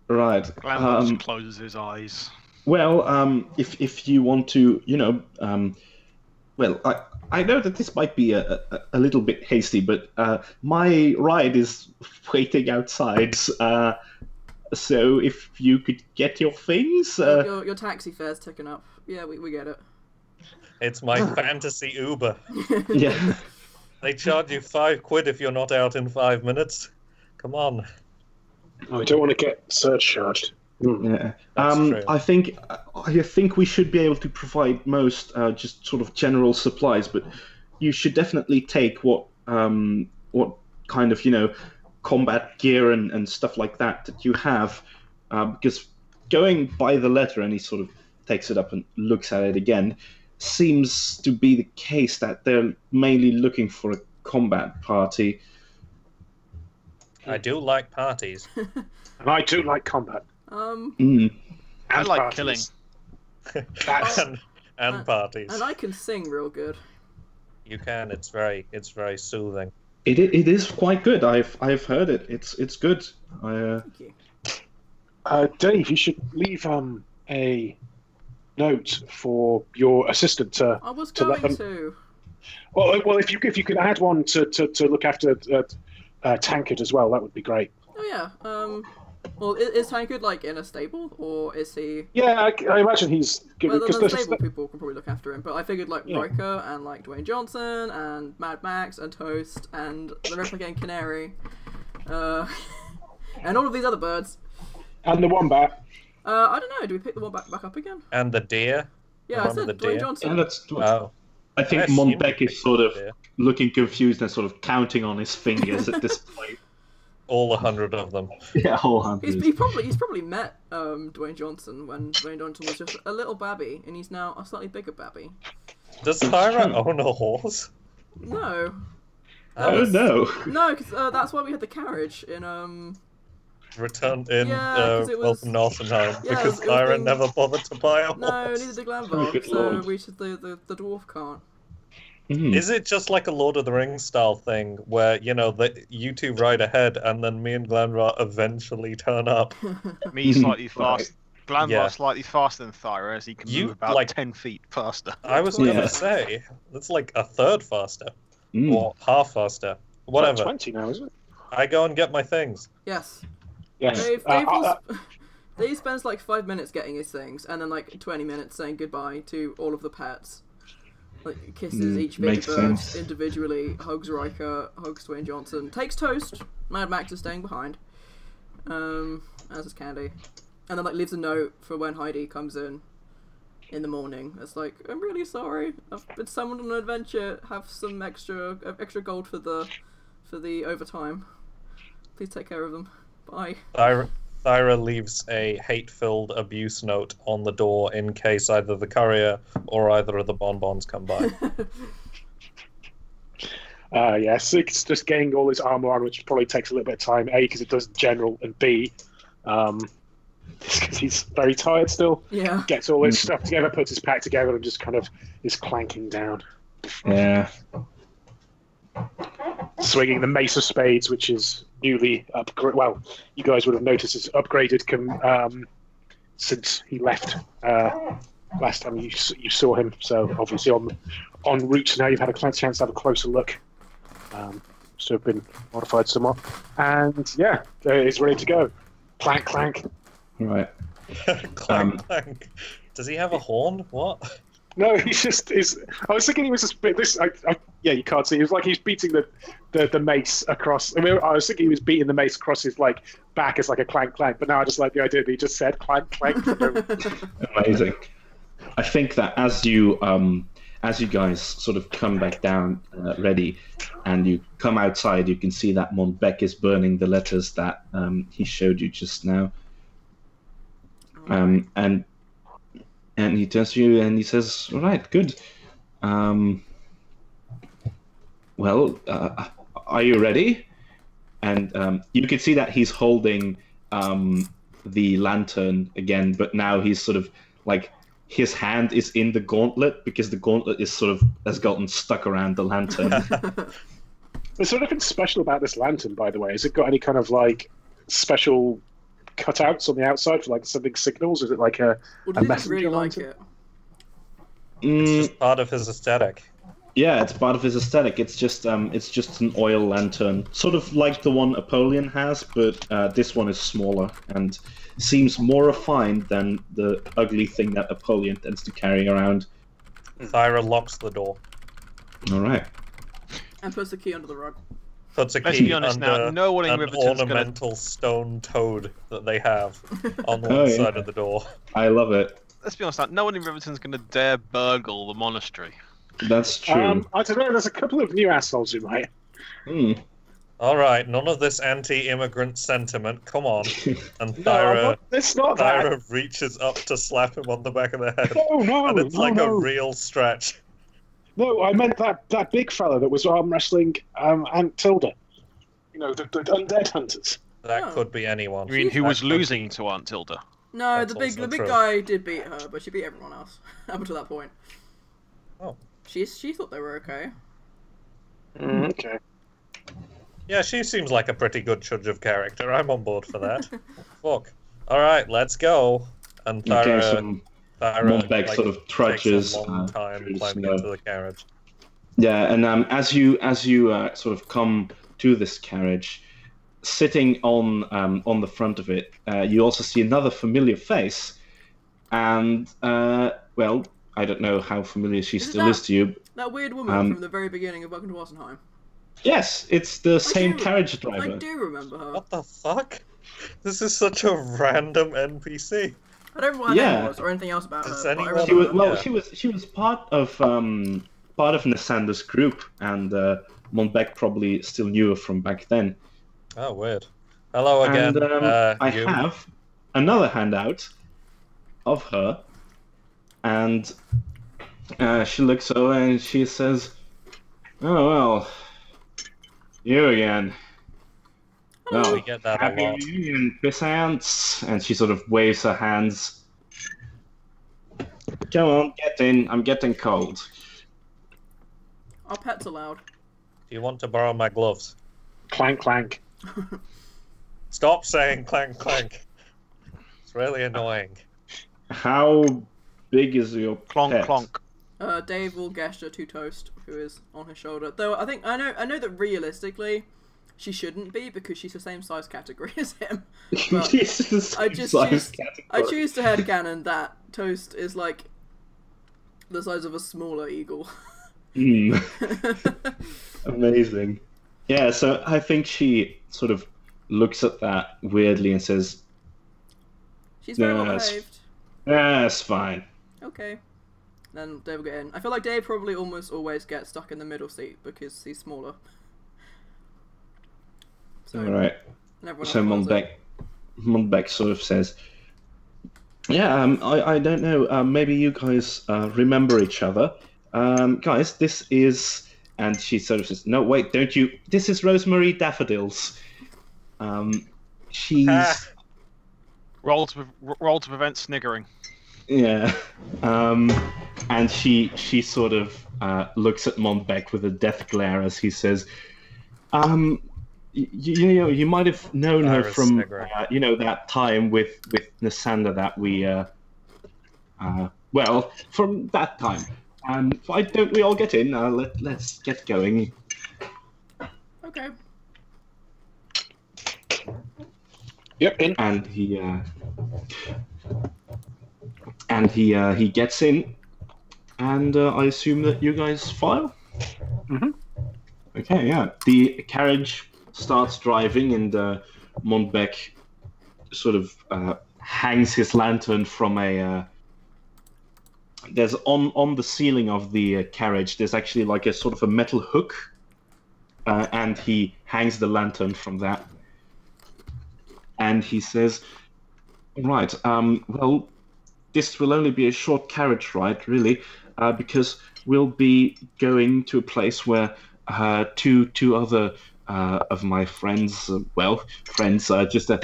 Right. Glambox closes his eyes. Well, if you want to, well, I know that this might be a little bit hasty, but my ride is waiting outside. So if you could get your things, your taxi fare's ticking up. Yeah, we get it. It's my fantasy Uber. yeah. They charge you £5 if you're not out in 5 minutes. Come on. I don't want to get surcharged. Yeah. That's true. I think we should be able to provide most just sort of general supplies, but you should definitely take what kind of combat gear and stuff like that you have, because going by the letter, and he sort of takes it up and looks at it again, seems to be the case that they're mainly looking for a combat party. I do like parties. And I do like combat. Mm. I like parties. killing. That's and parties. And I can sing real good. You can. It's very soothing. It is quite good. I've heard it. It's good. Thank you. Dave, you should leave a note for your assistant to. I was to let going them... to. Well, if you could add one to look after Tankard as well, that would be great. Oh yeah. Well, is Tankard like in a stable, or is he? Yeah, I imagine he's good Well, because the stable people can probably look after him. But I figured like Riker and like Dwayne Johnson and Mad Max and Toast and the replicating Canary, and all of these other birds. and the wombat. I don't know. Do we pick the one back up again? And the deer. Yeah, I said the Dwayne deer? Johnson. Yeah, that's. Oh, I think I assumed Montbec is it sort of was there. looking confused and sort of counting on his fingers at this point. all 100 of them. Yeah, whole hundred. He's probably met Dwayne Johnson when Dwayne Johnson was just a little babby, and he's now a slightly bigger babby. Does Thyra own a horse? No, Oh no! no, because that's why we had the carriage in Return in Yeah, 'cause it was- Welcome Northenheim Yeah, because it was Thyra being- never bothered to buy a horse. No, neither did Glanville, good so lord. we should the dwarf can't. Hmm. Is it just like a Lord of the Rings style thing where, you know, you two ride ahead and then me and Glenra eventually turn up? Me slightly Right. fast. Glanvar Yeah. slightly faster than Thyra, as he can You, move about like- 10 feet faster. I was Yeah. gonna say, that's like a third faster. Mm. Or half faster. Like Whatever. 20 now, isn't it? I go and get my things. Yes. Yes. Dave spends like 5 minutes getting his things, and then like 20 minutes saying goodbye to all of the pets. Like kisses each baby makes bird sense. individually, hugs Riker, hugs Dwayne Johnson, takes Toast. Mad Max is staying behind, as is Candy, and then like leaves a note for when Heidi comes in the morning. It's like, I'm really sorry, I've been summoned on an adventure. Have some extra gold for the overtime. Please take care of them. Bye. Thyra leaves a hate-filled abuse note on the door in case either the courier or either of the bonbons come by. Yes, it's just getting all his armor on, which probably takes a little bit of time. A, because it does general, and B, because he's very tired still. Yeah. Gets all his stuff together, puts his pack together, and just kind of is clanking down, Yeah. swinging the Mace of Spades, which is newly upgraded. Well, you guys would have noticed it's upgraded since he left last time you saw him. So obviously on route now, you've had a chance to have a closer look. So have been modified somewhat, and yeah, it's ready to go. Clank, clank. Right. Clank, clank. Does he have a horn? What? No, he's just is. I was thinking he was just this. Yeah, you can't see. It was like he's beating the mace across. I mean, I was thinking he was beating the mace across his like back as like a clank clank. But now I just like the idea that he just said clank clank. Amazing. I think that as you guys sort of come back down ready, and you come outside, you can see that Montbec is burning the letters that he showed you just now. And he turns to you and he says, "All right, good. Well, are you ready?" And you can see that he's holding the lantern again, but now he's sort of like his hand is in the gauntlet because the gauntlet is sort of has gotten stuck around the lantern. Is there anything special about this lantern, by the way? Has it got any kind of like special cutouts on the outside for like something signals? Is it like a Dave messenger really like lantern? it. It's just part of his aesthetic. Yeah, it's part of his aesthetic. It's just an oil lantern, sort of like the one Apollyon has, but this one is smaller and seems more refined than the ugly thing that Apollyon tends to carry around. Thyra locks the door. All right. And puts the key under the rug. Puts a Let's key be honest under now, no one in an Riverton's gonna... ornamental stone toad that they have on Oh, one yeah. side of the door. I love it. Let's be honest now, no one in Riverton's going to dare burgle the monastery. That's true. I don't know. There's a couple of new assholes who might. Hmm. All right, none of this anti-immigrant sentiment. Come on. And No, Thyra, it's not that. Thyra reaches up to slap him on the back of the head. No, And it's no, like no. a real stretch. No, I meant that big fella that was arm wrestling Aunt Tilda. You know, the undead hunters. That Oh. could be anyone. You mean who That was could- losing to Aunt Tilda? No, That's the big also true. guy did beat her, but she beat everyone else up until that point. Oh. She thought they were okay. Okay. Yeah, she seems like a pretty good judge of character. I'm on board for that. Fuck. All right, let's go. And Okay, Thyra, so Thyra Montbec sort of trudges takes a long through time the climbing snow. into the carriage. Yeah, and as you sort of come to this carriage, sitting on the front of it, you also see another familiar face, and well, I don't know how familiar she still is to you. That weird woman from the very beginning of Welcome to Wassenheim. Yes, it's the same carriage driver. I do remember her. What the fuck? This is such a random NPC. I don't remember what her name was or anything else about Does her. But I anyone- remember her. She was part of Nassander's group, and Montbec probably still knew her from back then. Oh, weird. Hello again. And I you. have another handout of her, and she looks over and she says, "Oh well, you again. Well, We get that a happy lot. reunion, Pissants." And she sort of waves her hands. Come on, get in. I'm getting cold. Our pets are loud. Do you want to borrow my gloves? Clank, clank. Stop saying clank clank. It's really annoying. How big is your Clonk, pet? clonk. Dave will gesture to Toast, who is on his shoulder. Though I know that realistically, she shouldn't be because she's the same size category as him. But I choose to headcanon that Toast is like the size of a smaller eagle. Amazing. Yeah, so I think she sort of looks at that weirdly and says, She's very well Yes. behaved. "That's fine." Okay. Then Dave will get in. I feel like Dave probably almost always gets stuck in the middle seat because he's smaller. So, All right. and everyone So else follows it. Montbec sort of says, "Yeah, I don't know. Maybe you guys remember each other. Guys, this is..." And she sort of says, "No, wait, don't you... This is Rosemary Daffodils. She's..." Roll to prevent sniggering. Yeah. And she sort of looks at Montbec with a death glare as he says, you know, you might have known her Iris from, Sniggering. you know, that time with Nassander that we, well, from that time. Why don't we all get in? Let's get going." Okay. Yep, in. And he gets in, and I assume that you guys file. Mhm. Okay, yeah. The carriage starts driving, and Montbec sort of hangs his lantern from a. There's on the ceiling of the carriage. There's actually like a sort of a metal hook, and he hangs the lantern from that. And he says, "Right, well, this will only be a short carriage ride, really, because we'll be going to a place where two other of my friends, just they're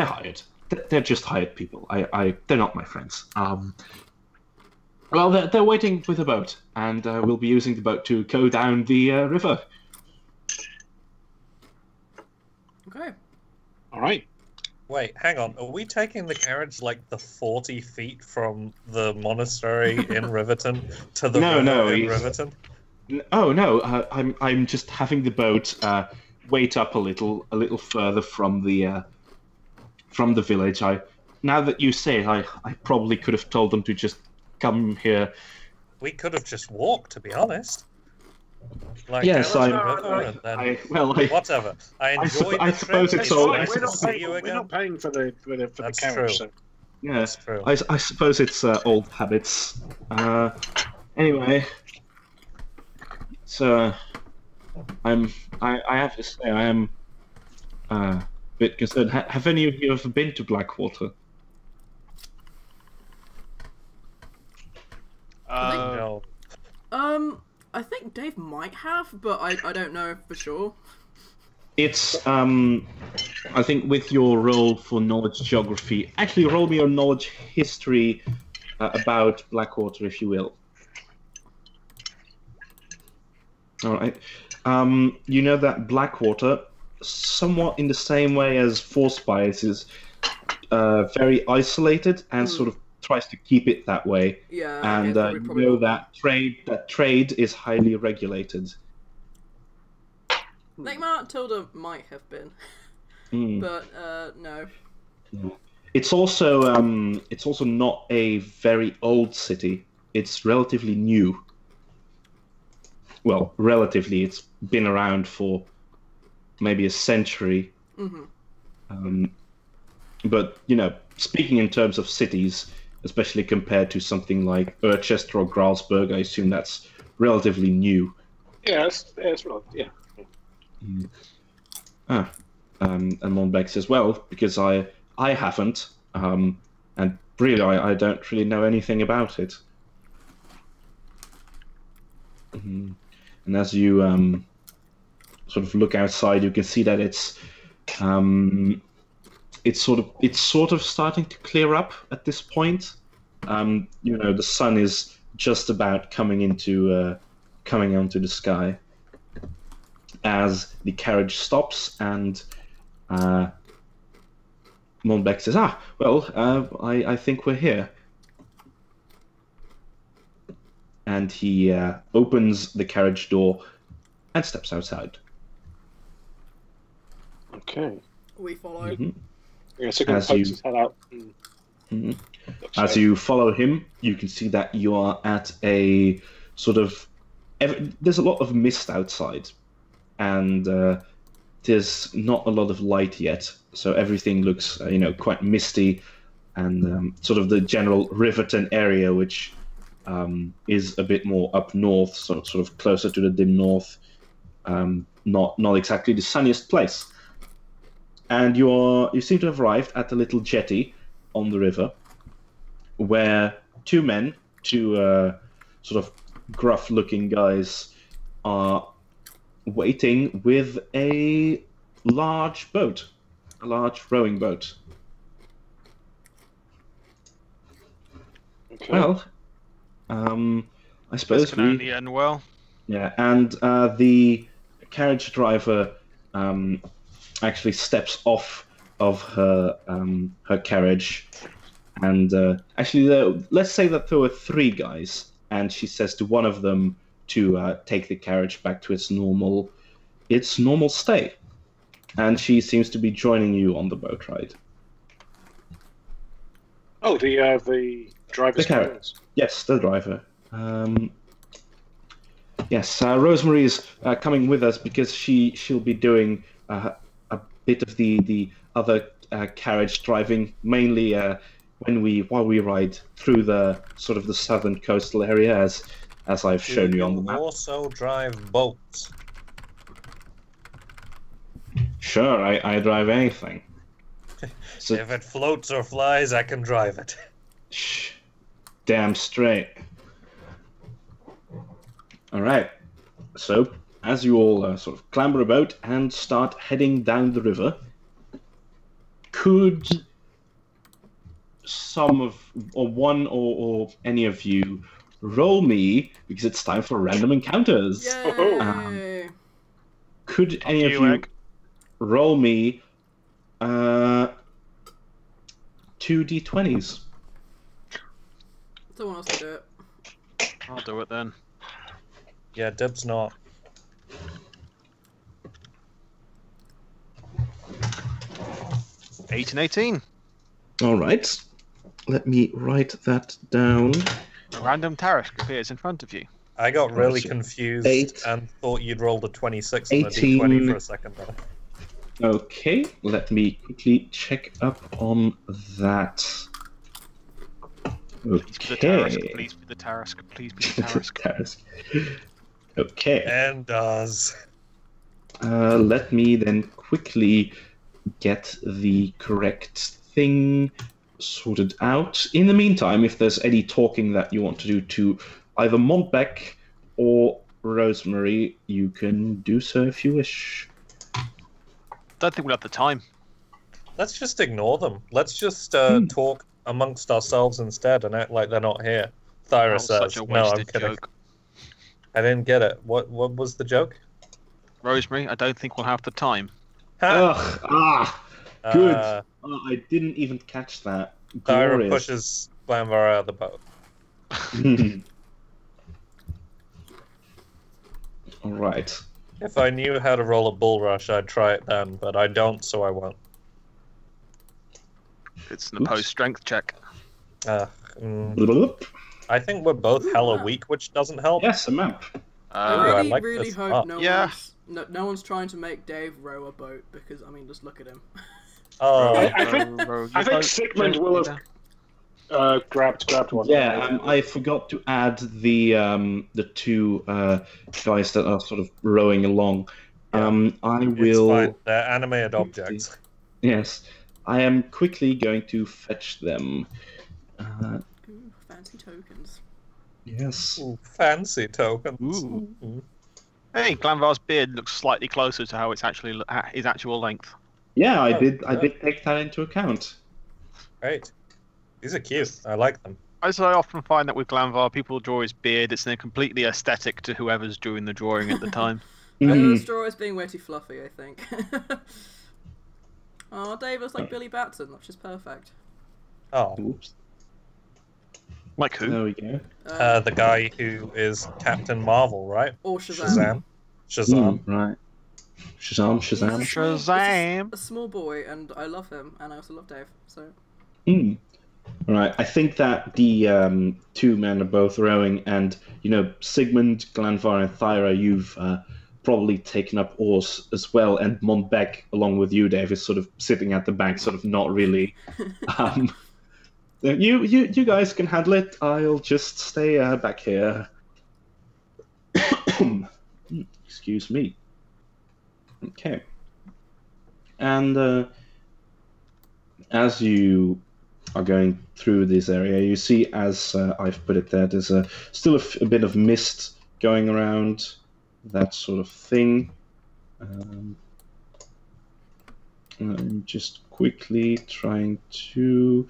hired. They're just hired people. They're not my friends. Well, they're waiting with a boat, and we'll be using the boat to go down the river." Okay. All right. Wait, hang on. Are we taking the carriage like the 40 feet from the monastery in Riverton to the river in he's- Riverton? Oh no, I'm just having the boat wait up a little further from the village. Now that you say it, I probably could have told them to just come here. We could have just walked, to be honest. Like, Yes, down the I- river and then whatever. I I enjoyed I the suppose trip. it's all- nice We're to not, see paying, you we're again. not paying for the That's carriage. true. So. Yeah, That's true. I suppose it's old habits. Anyway, so I have to say I am a bit concerned. Have any of you ever been to Blackwater? No. I think Dave might have, but I don't know for sure. It's I think with your roll for knowledge geography, actually roll me your knowledge history about Blackwater, if you will. All right. You know that Blackwater, somewhat in the same way as Forspice, is very isolated and sort of tries to keep it that way. Yeah. And okay, probably you know not. that trade is highly regulated. Neckmar Tilda might have been, but no. Yeah. It's also not a very old city. It's relatively new. Well, relatively, it's been around for maybe a century. But speaking in terms of cities, especially compared to something like Urchester or Gralsberg, I assume that's relatively new. Yeah, it's right. Yeah. And Monbex as well, because I haven't, and really I don't really know anything about it. And as you sort of look outside, you can see that it's sort of starting to clear up at this point. The sun is just about coming onto the sky as the carriage stops, and Monbeck says, I think we're here. And he opens the carriage door and steps outside. Okay. We follow. Yeah, so pokes his head out. As you follow him, you can see that you are at a sort of... There's a lot of mist outside, and there's not a lot of light yet, so everything looks, quite misty, and sort of the general Riverton area, which is a bit more up north, sort of closer to the dim north, not exactly the sunniest place. And you seem to have arrived at the little jetty on the river, where two sort of gruff-looking guys are waiting with a large rowing boat. Okay. Well, I suppose This can only end well. Yeah, and the carriage driver actually steps off of her carriage, and actually, let's say that there were three guys, and she says to one of them to take the carriage back to its normal stay, and she seems to be joining you on the boat ride. Oh, the driver's carriage. Yes, the driver. Yes, Rosemary is coming with us because she'll be doing a bit of the other carriage driving, mainly while we ride through the sort of the southern coastal area, as I've shown you on the map. Also drive boats. Sure, I drive anything. So, If it floats or flies, I can drive it. shh, damn straight. All right. So, as you all sort of clamber about and start heading down the river, could one or any of you roll me, because it's time for random encounters? Yay! Could any of you Egg. roll me 2 d20s? Someone else can do it. I'll do it then. Yeah, Dib's not. Eight and 18. All right. Let me write that down. A random tariff appears in front of you. I got really so confused 8, and thought you'd rolled a 26 on a 18. d20 for a second there. Okay, let me quickly check up on that. Please be the Tarisk. Please be the Tarisk. Please be the Tarisk. Tarisk. Okay. And does. Let me then quickly get the correct thing sorted out. In the meantime, if there's any talking that you want to do to either Montbec or Rosemary, you can do so if you wish. Don't think we'll have the time. Let's just ignore them. Let's just talk amongst ourselves instead and act like they're not here. Thyra That was says. such a No, I'm wasted kidding. joke. I didn't get it. What was the joke? Rosemary, I don't think we'll have the time. Ugh, good. Uh, I didn't even catch that. Thyra Glorious. pushes Glanvar out of the boat. All right. If I knew how to roll a bull rush, I'd try it then, but I don't, so I won't. It's an opposed strength check. Bloop. I think we're both hella weak, which doesn't help. Yes, a map. I I really, like really this hope up. no one's trying to make Dave row a boat because I mean, just look at him. Oh, I think Sigmund will have grabbed one. Yeah, I forgot to add the two guys that are sort of rowing along. I it's will. fine. They're animated objects. Yes, I am quickly going to fetch them. Ooh, fancy tokens. Yes. Ooh, fancy tokens. Ooh. Hey, Glanvar's beard looks slightly closer to how it's actually his actual length. Yeah, I did. good. I did take that into account. Great. These are cute. I like them. As I often find that with Glanvar, people draw his beard. It's then completely aesthetic to whoever's doing the drawing at the time. Mhm. Straw is being way too fluffy, I think. Oh, Dave looks like Billy Batson, which is perfect. Oh, Oops. Like who? There we go. the guy who is Captain Marvel, right? Or Shazam. Shazam. Right. Shazam, Shazam. He's a small- Shazam! A small boy, and I love him, and I also love Dave. So Right. I think that the two men are both rowing, and Sigmund, Glanvar, and Thyra, you've probably taken up oars as well, and Montbec, along with you, Dave, is sort of sitting at the back, sort of not really. You guys can handle it. I'll just stay back here. Excuse me. Okay. And as you are going through this area, you see, as I've put it there, there's still a bit of mist going around, that sort of thing. I'm just quickly trying to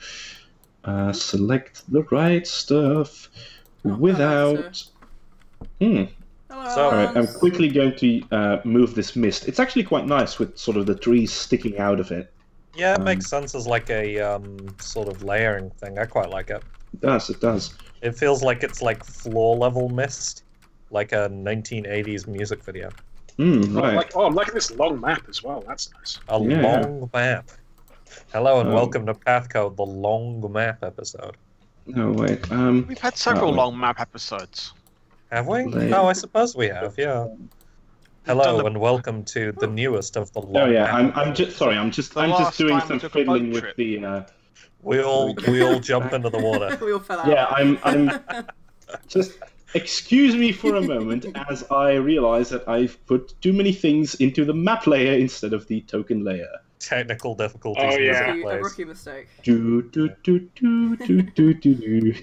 select the right stuff without... hello. So- Alright, I'm Alex. quickly going to move this mist. It's actually quite nice with sort of the trees sticking out of it. Yeah, it makes sense as like a sort of layering thing. I quite like it. It does, it does. It feels like it's like floor level mist, like a 1980s music video. Right. I'm liking this long map as well. That's nice. A Yeah. long map. Hello and Um, welcome to PATHCO, the long map episode. No, wait. We've had several long map episodes. Have we? Late. Oh, I suppose we have. Yeah. done Hello the- and welcome to the newest of the long. Oh yeah, map I'm just sorry. I'm just last doing time we some took a boat fiddling with trip. the. We all jump into the water. We all fell out. Yeah, I'm just. Excuse me for a moment, as I realize that I've put too many things into the map layer instead of the token layer. Technical difficulties. Oh, yeah. music A plays. rookie mistake. Do do do do do do do do.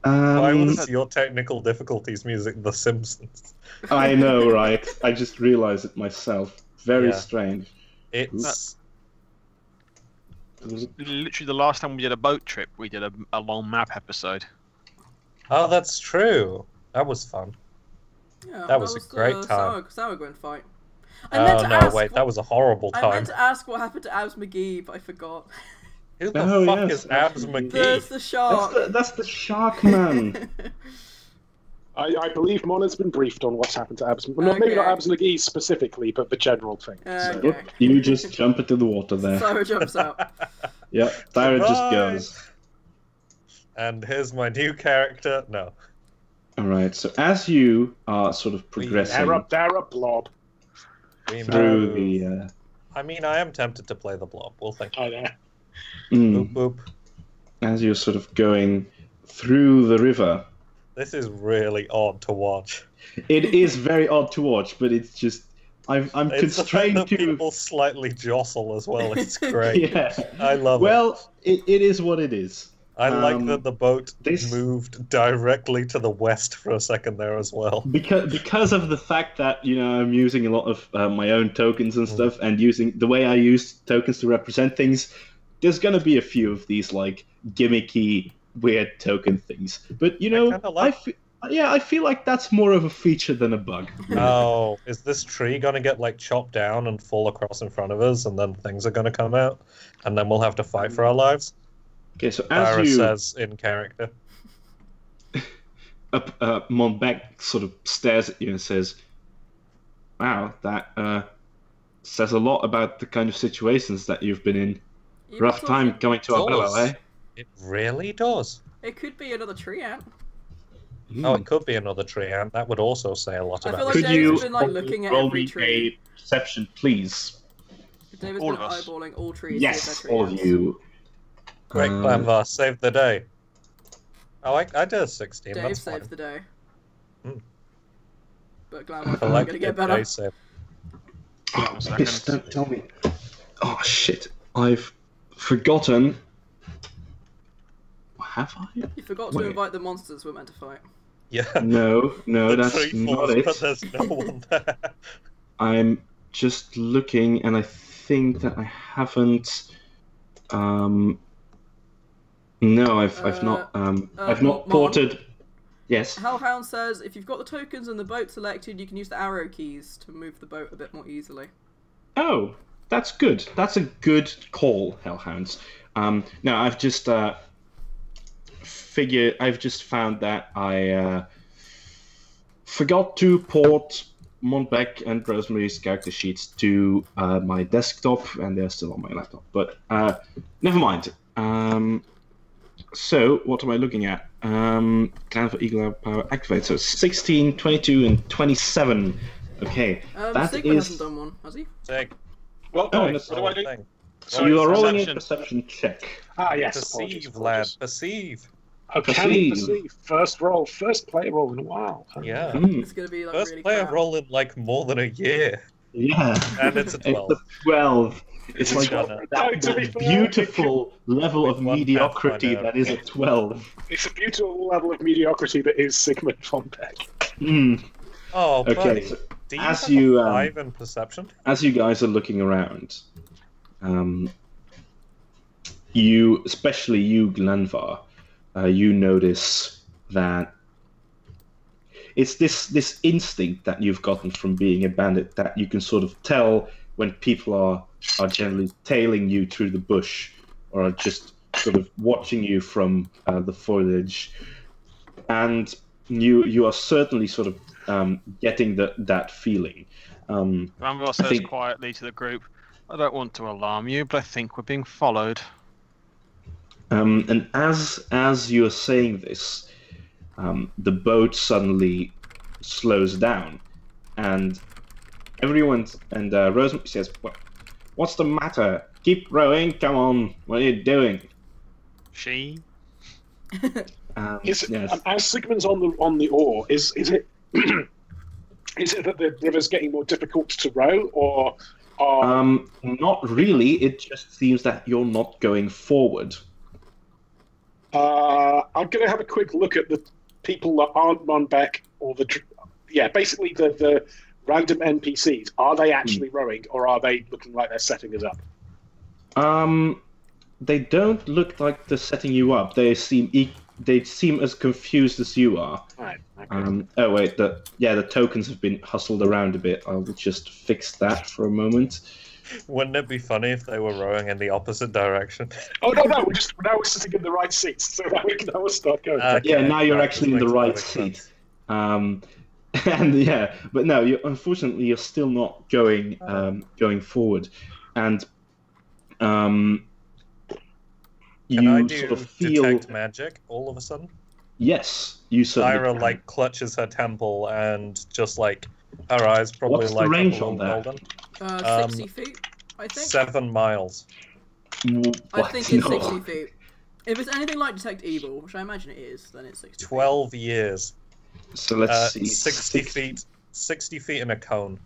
Why was your technical difficulties music The Simpsons? I know, right? I just realized it myself. Very Yeah. strange. It's Literally, the last time we did a boat trip, we did a long map episode. oh, that's true. That was fun. Yeah, That was a great time. Sourgrin fight. I meant Oh to no, ask wait, that was a horrible I time. meant to ask what happened to Abs McGee, but I forgot. Who the Oh, fuck yes, is Abs actually. There's McGee? the shark. That's the shark man. I believe Mona's been briefed on what's happened to Abs. Well, maybe not Okay. Abs McGee specifically, but the general thing. So- Okay. Yep, you just jump into the water there. Thyra jumps out. Yep, Thyra just Surprise! goes. And here's my new character. No. Alright, so as you are sort of progressing They're a blob. We through move. the... I mean, I am tempted to play the blob. We'll think. I know. Boop boop. As you're sort of going through the river, This is really odd to watch. it is very odd to watch, but it's just... I'm It's the fact constrained that to... people slightly jostle as well. It's great. Yeah. I love it. Well, it is what it is. I like that the boat this- moved directly to the west for a second there as well. Because of the fact that I'm using a lot of my own tokens and stuff, and using the way I use tokens to represent things, there's gonna be a few of these like gimmicky, weird token things. But kinda like- I feel like that's more of a feature than a bug. Oh, is this tree gonna get like chopped down and fall across in front of us, and then things are gonna come out, and then we'll have to fight for our lives? Okay, so as Farah you says in character. Montbec sort of stares at you and says, Wow, that says a lot about the kind of situations that you've been in. You Rough might time also- coming to our Doors. willow, eh? It really does. It could be another tree ant. Oh, it could be another tree ant. That would also say a lot I about feel like Could this. Dave's you been, like, looking at roll every me tree. a perception, please? David's All been of us. eyeballing all trees. Yes, to see if they're all of tree ants. you. Great plan, Var. Saved the day. Oh, I did a 16. Dave That's fine. saved the day. Hmm. But Glam, I I'm like gonna get it. better. Day save. Oh, 1 second. piss, don't tell me. Oh, shit. I've forgotten. Have I? You forgot to Wait. invite the monsters we're meant to fight. Yeah. No, The that's tree not falls, it. but there's no one there. I'm just looking, and I think that I haven't. No, I've not. I've not Mon. ported. Yes. Hellhound says if you've got the tokens and the boat selected, you can use the arrow keys to move the boat a bit more easily. Oh, that's good. That's a good call, Hellhounds. Now I've just I've just found that I forgot to port Montbec and Rosemary's character sheets to my desktop, and they're still on my laptop. But never mind. So what am I looking at? Clan for Eagle Power activate. So 16, 22, and 27. Okay, that Sigmund is. hasn't done one, has he? Take Well, Oh, what that's do I do? thing. So you are rolling a Perception. perception check. Ah, yes. apologies, Perceive, lad. apologies. Perceive. Okay, Perceive. perceive. First roll, first player roll in a while. Yeah. It's gonna be like First really player crap. roll in like more than a year. Yeah. And it's a 12. It's a 12. It's like Shut that, up. that To be fair, beautiful level of With one mediocrity Pathfinder. that is a 12. It's a beautiful level of mediocrity that is Sigmund von Beck. Mm. Oh, Okay, buddy. so Do you as have you, a 5 in perception? as you guys are looking around, you, especially you, Glenvar, you notice that it's this instinct that you've gotten from being a bandit that you can sort of tell when people are generally tailing you through the bush or are just sort of watching you from the foliage, and you are certainly sort of getting that feeling. Granville says think- quietly to the group, I don't want to alarm you, but I think we're being followed. And as you are saying this, the boat suddenly slows down, and everyone and Rosemary says, "What's the matter? Keep rowing! Come on! What are you doing?" She? Is it, Yes. as Sigmund's on the oar, is it is it that the river's getting more difficult to row, or Not really. It just seems that you're not going forward. I'm going to have a quick look at the people that aren't run back, or basically the random NPCs. Are they actually rowing, or are they looking like they're setting us up? They don't look like they're setting you up. They seem as confused as you are. Right. Okay. Oh wait, the tokens have been hustled around a bit. I'll just fix that for a moment. Wouldn't it be funny if they were rowing in the opposite direction? Oh no, now we're sitting in the right seats, so now we'll start going. Yeah, now you're that actually in the makes right perfect seat. sense. And yeah, but no, unfortunately you're still not going forward, and Can you I do sort of feel detect magic all of a sudden? yes, you certainly Ira can. like clutches her temple and just like her eyes probably What's the like range a on little that? golden. 60 feet, I think. 7 miles. I What? think it's No. 60 feet. If it's anything like Detect Evil, which I imagine it is, then it's 60 feet. 12 years. So let's see. 60 feet. 60 feet in a cone.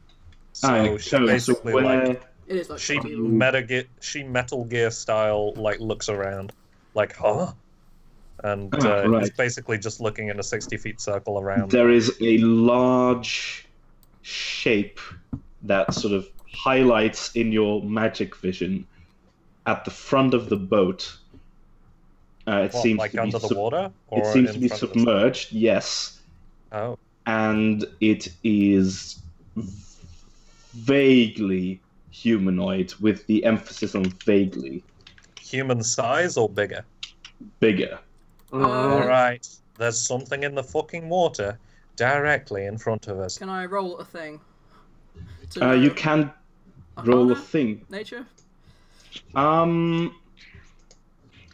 So Alright, she so basically where like It is like she Detect Evil. Metal Gear style like looks around like huh, and right. is basically just looking in a 60 feet circle around. there is a large shape that sort of highlights in your magic vision at the front of the boat. It What, seems like to be under the water, It or seems in to be front of the- submerged. Yes. Oh, And it is vaguely humanoid, with the emphasis on vaguely. human size or bigger? Bigger. All right, there's something in the fucking water directly in front of us. Can I roll a thing? to You can roll a Arcana? thing. Nature?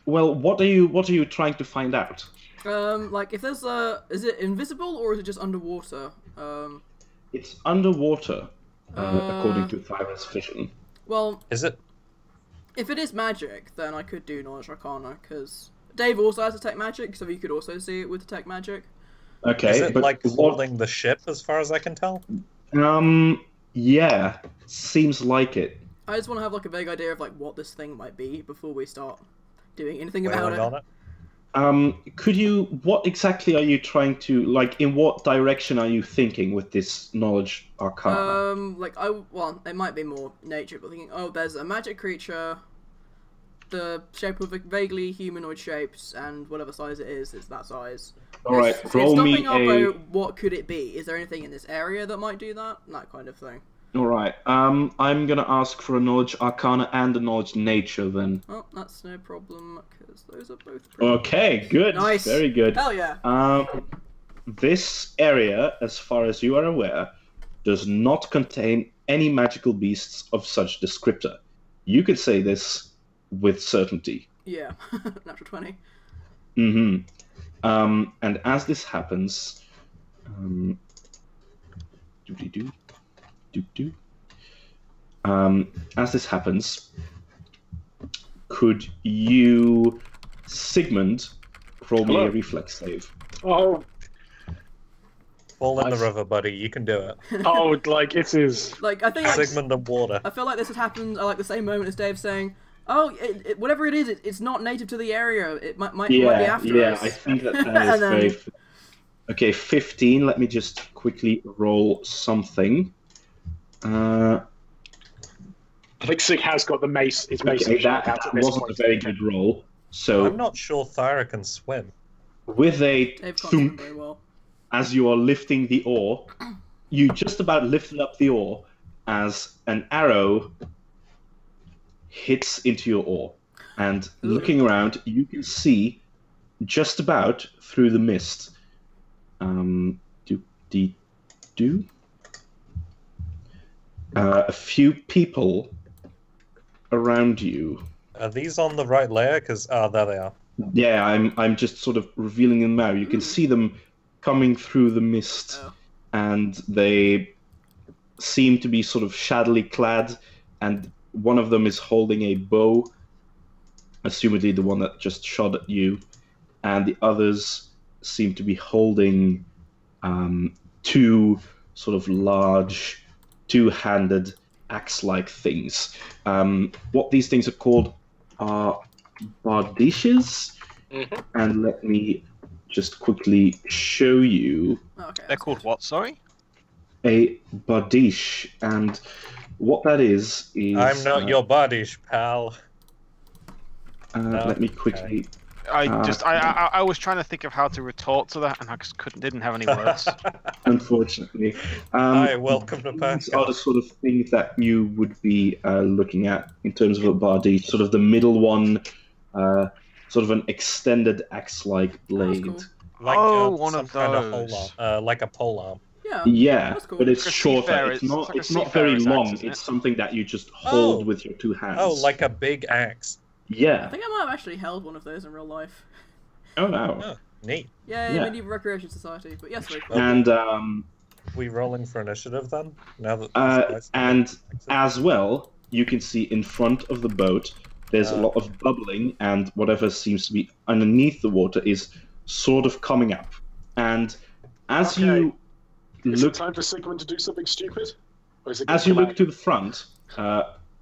Well, what are you trying to find out? Like if there's is it invisible or is it just underwater? It's underwater, according Uh, to Thyra's vision. Well, Is it? if it is magic, then I could do Knowledge Arcana, because Dave also has Detect Magic, so you could also see it with Detect Magic. Okay, Is it but like what? holding the ship, as far as I can tell? Yeah, seems like it. I just want to have like a vague idea of like what this thing might be before we start doing anything Wailing about on it. it? What exactly are you trying to, like, in what direction are you thinking with this knowledge arcana? Well, it might be more nature, but thinking, oh, there's a magic creature, the shape of vaguely humanoid shapes, and whatever size it is, it's that size. Alright, It's roll me stopping our a... boat. What could it be? Is there anything in this area that might do that? That kind of thing. Alright, I'm gonna ask for a knowledge arcana and a knowledge nature then. Oh, that's no problem, because those are both pretty Okay, good. Nice. Very good. Hell yeah. This area, as far as you are aware, does not contain any magical beasts of such descriptor. You could say this with certainty. Yeah. Natural 20. Mm-hmm. And as this happens, as this happens, could you, Sigmund, roll me a Hello. reflex save? Oh, Fall in the Nice. river, buddy. You can do it. oh, like it is. Like, I think like, Sigmund and water. I feel like this would happen at like the same moment as Dave saying, "Oh, whatever it is, it's not native to the area. It might be after us." I think that is And then- very... Okay, 15. Let me just quickly roll something. I think Sig has got the mace. His mace Okay, is that out at this wasn't a point. very good roll. So, I'm not sure Thyra can swim. with a Dave can't swim thunk, very well. as you are lifting the oar, you just about lifted up the oar as an arrow hits into your oar. And looking around, you can see just about through the mist. A few people around you. Are these on the right layer? Because there they are. Yeah, I'm just sort of revealing them now. You can see them coming through the mist, Oh. and they seem to be sort of shaddily clad, and one of them is holding a bow, assumedly the one that just shot at you, and the others seem to be holding two sort of large, two-handed axe-like things. What these things are called are bardishes, and let me just quickly show you Okay. They're called what? Sorry. a bardiche, and what that is I'm not your buddish, pal. let me quickly. I was trying to think of how to retort to that, and I just didn't have any words. Unfortunately, Hi, welcome to these are PATHCO. the sort of things that you would be looking at in terms of a bardiche. Sort of the middle one, sort of an extended axe-like blade. cool. Like, Oh, one some of kind those. polearm, like a polearm. Yeah. Yeah, That's cool. but it's Like a shorter. seafarer's- It's not. it's like a It's not very seafarer's long. axe, isn't It's it? something that you just hold Oh. with your two hands. Oh, like a big axe. I Yeah. think I might have actually held one of those in real life. Oh wow. Oh, neat. Yeah, Yeah. Medieval Recreation Society. But yes, very cool. Oh. And We rolling for initiative then? Now that and as well, you can see in front of the boat, there's a lot of bubbling, and whatever seems to be underneath the water is sort of coming up. And as Okay. you Is look, it time for Sigmund to do something stupid? Or is it as you good look to the front,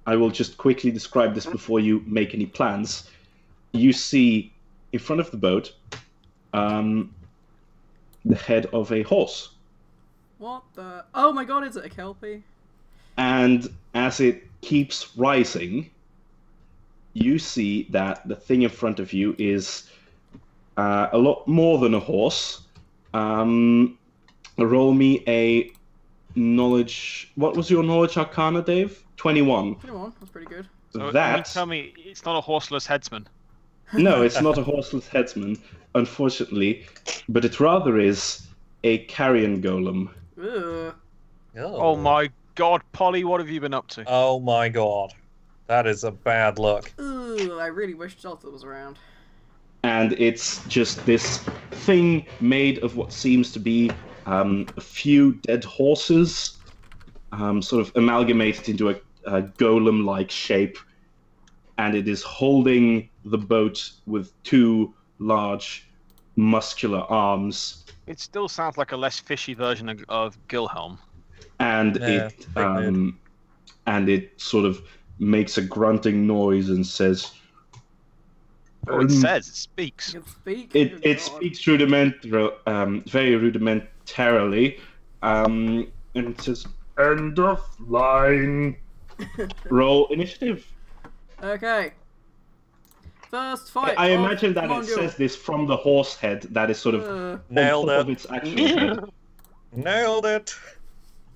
I will just quickly describe this before you make any plans. You see in front of the boat the head of a horse. What the? Oh my god, is it a Kelpie? And as it keeps rising, you see that the thing in front of you is a lot more than a horse. Roll me a knowledge. What was your knowledge arcana, Dave? 21. 21, that's pretty good. So That you tell me it's not a horseless headsman. no, it's not a horseless headsman, unfortunately, but it rather is a carrion golem. Ugh. Oh my God, Polly, what have you been up to? Oh my god. That is a bad look. Ooh, I really wish Jotha was around. And it's just this thing made of what seems to be a few dead horses, sort of amalgamated into a golem-like shape, and it is holding the boat with two large, muscular arms. It still sounds like a less fishy version of Gilhelm. And Yeah, and it sort of makes a grunting noise and says, Oh, it says, it speaks. You can speak. It Good God. speaks very rudimentarily, and it says, "End of line." Roll initiative. Okay. First fight. I of imagine that it Mondial. says this from the horse head that is sort of on Nailed top of it. its actual head. Nailed it.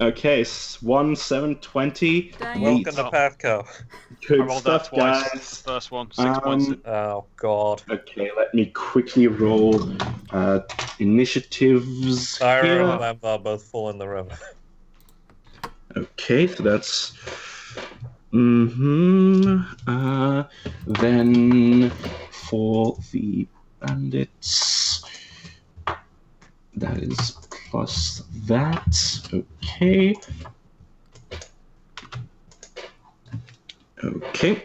Okay, 1, 7, 20. Dang Neat. it. Welcome to PATHCO. I Good rolled that stuff, twice. guys. First one, 6 points. Oh god. Okay, let me quickly roll initiatives Tyra here. and Lambar both fall in the room. Okay, so that's then for the bandits, that is plus that. Okay. Okay.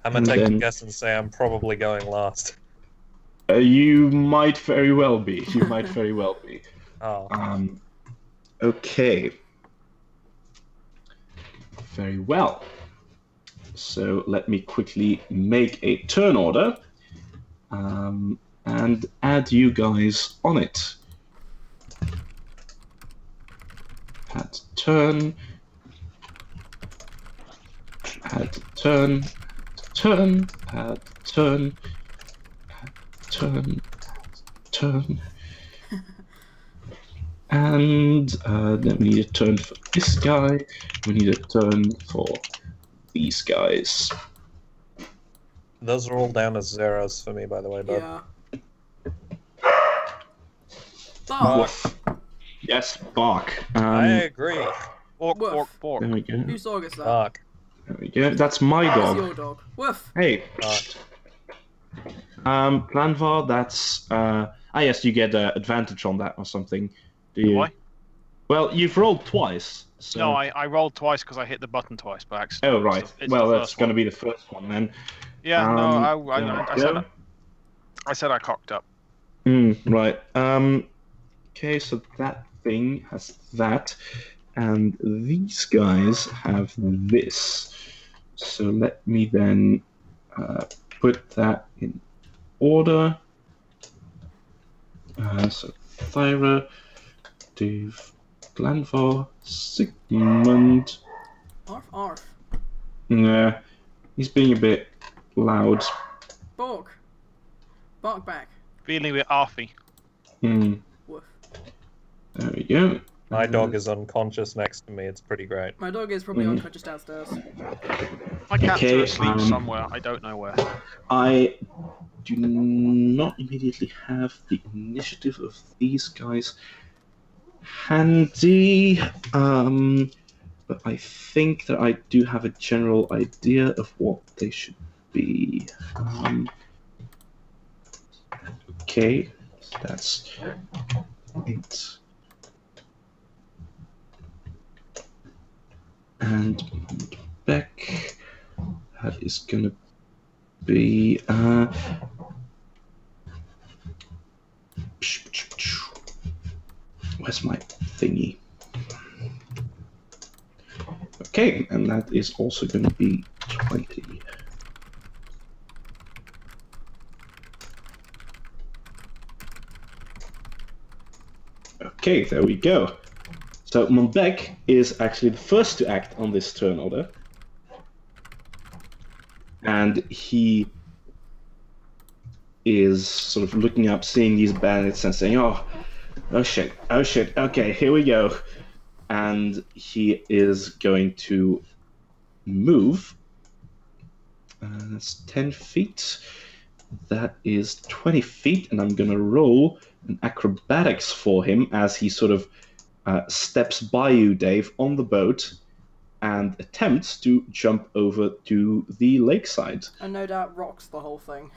I'm gonna And take a then- guess and say I'm probably going last. You might very well be. You might very well be. Oh. Okay. Very well. So let me quickly make a turn order and add you guys on it. Add turn. Add turn. Turn. Add turn. Add turn. Turn. And then we need a turn for this guy. We need a turn for these guys. Those are all down as zeros for me, by the way, bud. Yeah. Bark. Bark. Yes, bark. I agree. Bork, Woof. bork, bork. There we go. Whose dog is that? Bark. There we go. That's my It's dog. your dog. Woof. Hey, Bark. Planvar, that's yes, you get advantage on that or something. Do you? Why? Well, you've rolled twice. So... No, I rolled twice because I hit the button twice by accident. Oh right. It's Well, the that's first going to one. be the first one then. Yeah, there no, we I said I cocked up. Right. Okay, so that thing has that, and these guys have this. So let me then put that in order. So Thyra, Dave, Glanvar, Sigmund. Arf, arf. Yeah, he's being a bit loud. Bork. Bark back. Feeling a bit arfy. Woof. There we go. My dog is unconscious next to me. It's pretty great. My dog is probably unconscious downstairs. My cats Okay, are asleep um, somewhere. I don't know where. I do not immediately have the initiative of these guys handy, but I think that I do have a general idea of what they should be. Okay, so that's 8. And back, that is gonna be where's my thingy? Okay, and that is also gonna be 20. Okay, there we go. So Monbeck is actually the first to act on this turn order. And he is sort of looking up, seeing these bandits and saying, oh shit, okay, here we go. And he is going to move. That's 10 feet. That is 20 feet, and I'm going to roll an acrobatics for him as he sort of steps by you, Dave, on the boat and attempts to jump over to the lakeside. And no doubt rocks the whole thing.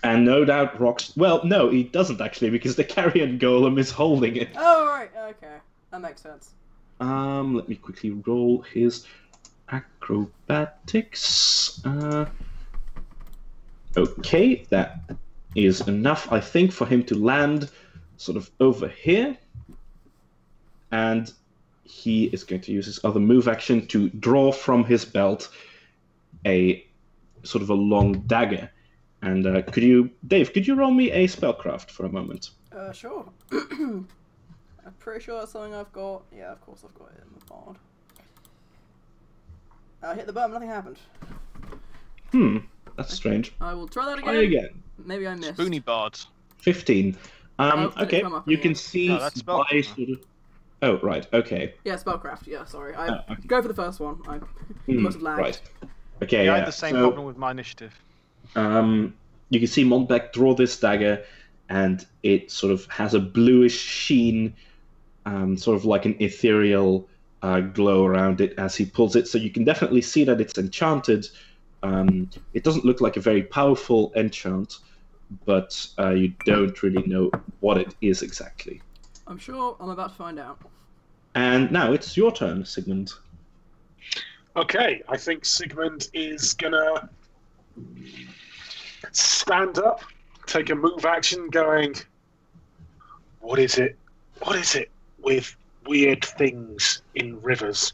And no doubt rocks... Well, no, he doesn't actually, because the carrion golem is holding it. Oh, right, okay. That makes sense. Let me quickly roll his acrobatics. Okay, that is enough, I think, for him to land sort of over here. And he is going to use his other move action to draw from his belt a sort of a long dagger. And Dave, could you roll me a spellcraft for a moment? Sure. I'm pretty sure that's something I've got. Yeah, of course I've got it in the bard. I hit the button, nothing happened. That's strange. I will try that again. Try again. Maybe I missed. Spoony Bard. 15. Okay, come up you again. can see No, that's by spellcraft. sort of... Oh, right, okay. Yeah, spellcraft. Yeah, sorry. I Oh, okay. go for the first one. I must have lagged. Right. Okay, Yeah, I yeah. had the same So, problem with my initiative. you can see Montbec draw this dagger, and it sort of has a bluish sheen, sort of like an ethereal glow around it as he pulls it. So you can definitely see that it's enchanted. It doesn't look like a very powerful enchant, but you don't really know what it is exactly. I'm sure I'm about to find out. And now it's your turn, Sigmund. Okay, I think Sigmund is gonna stand up, take a move action, going, what is it? What is it with weird things in rivers?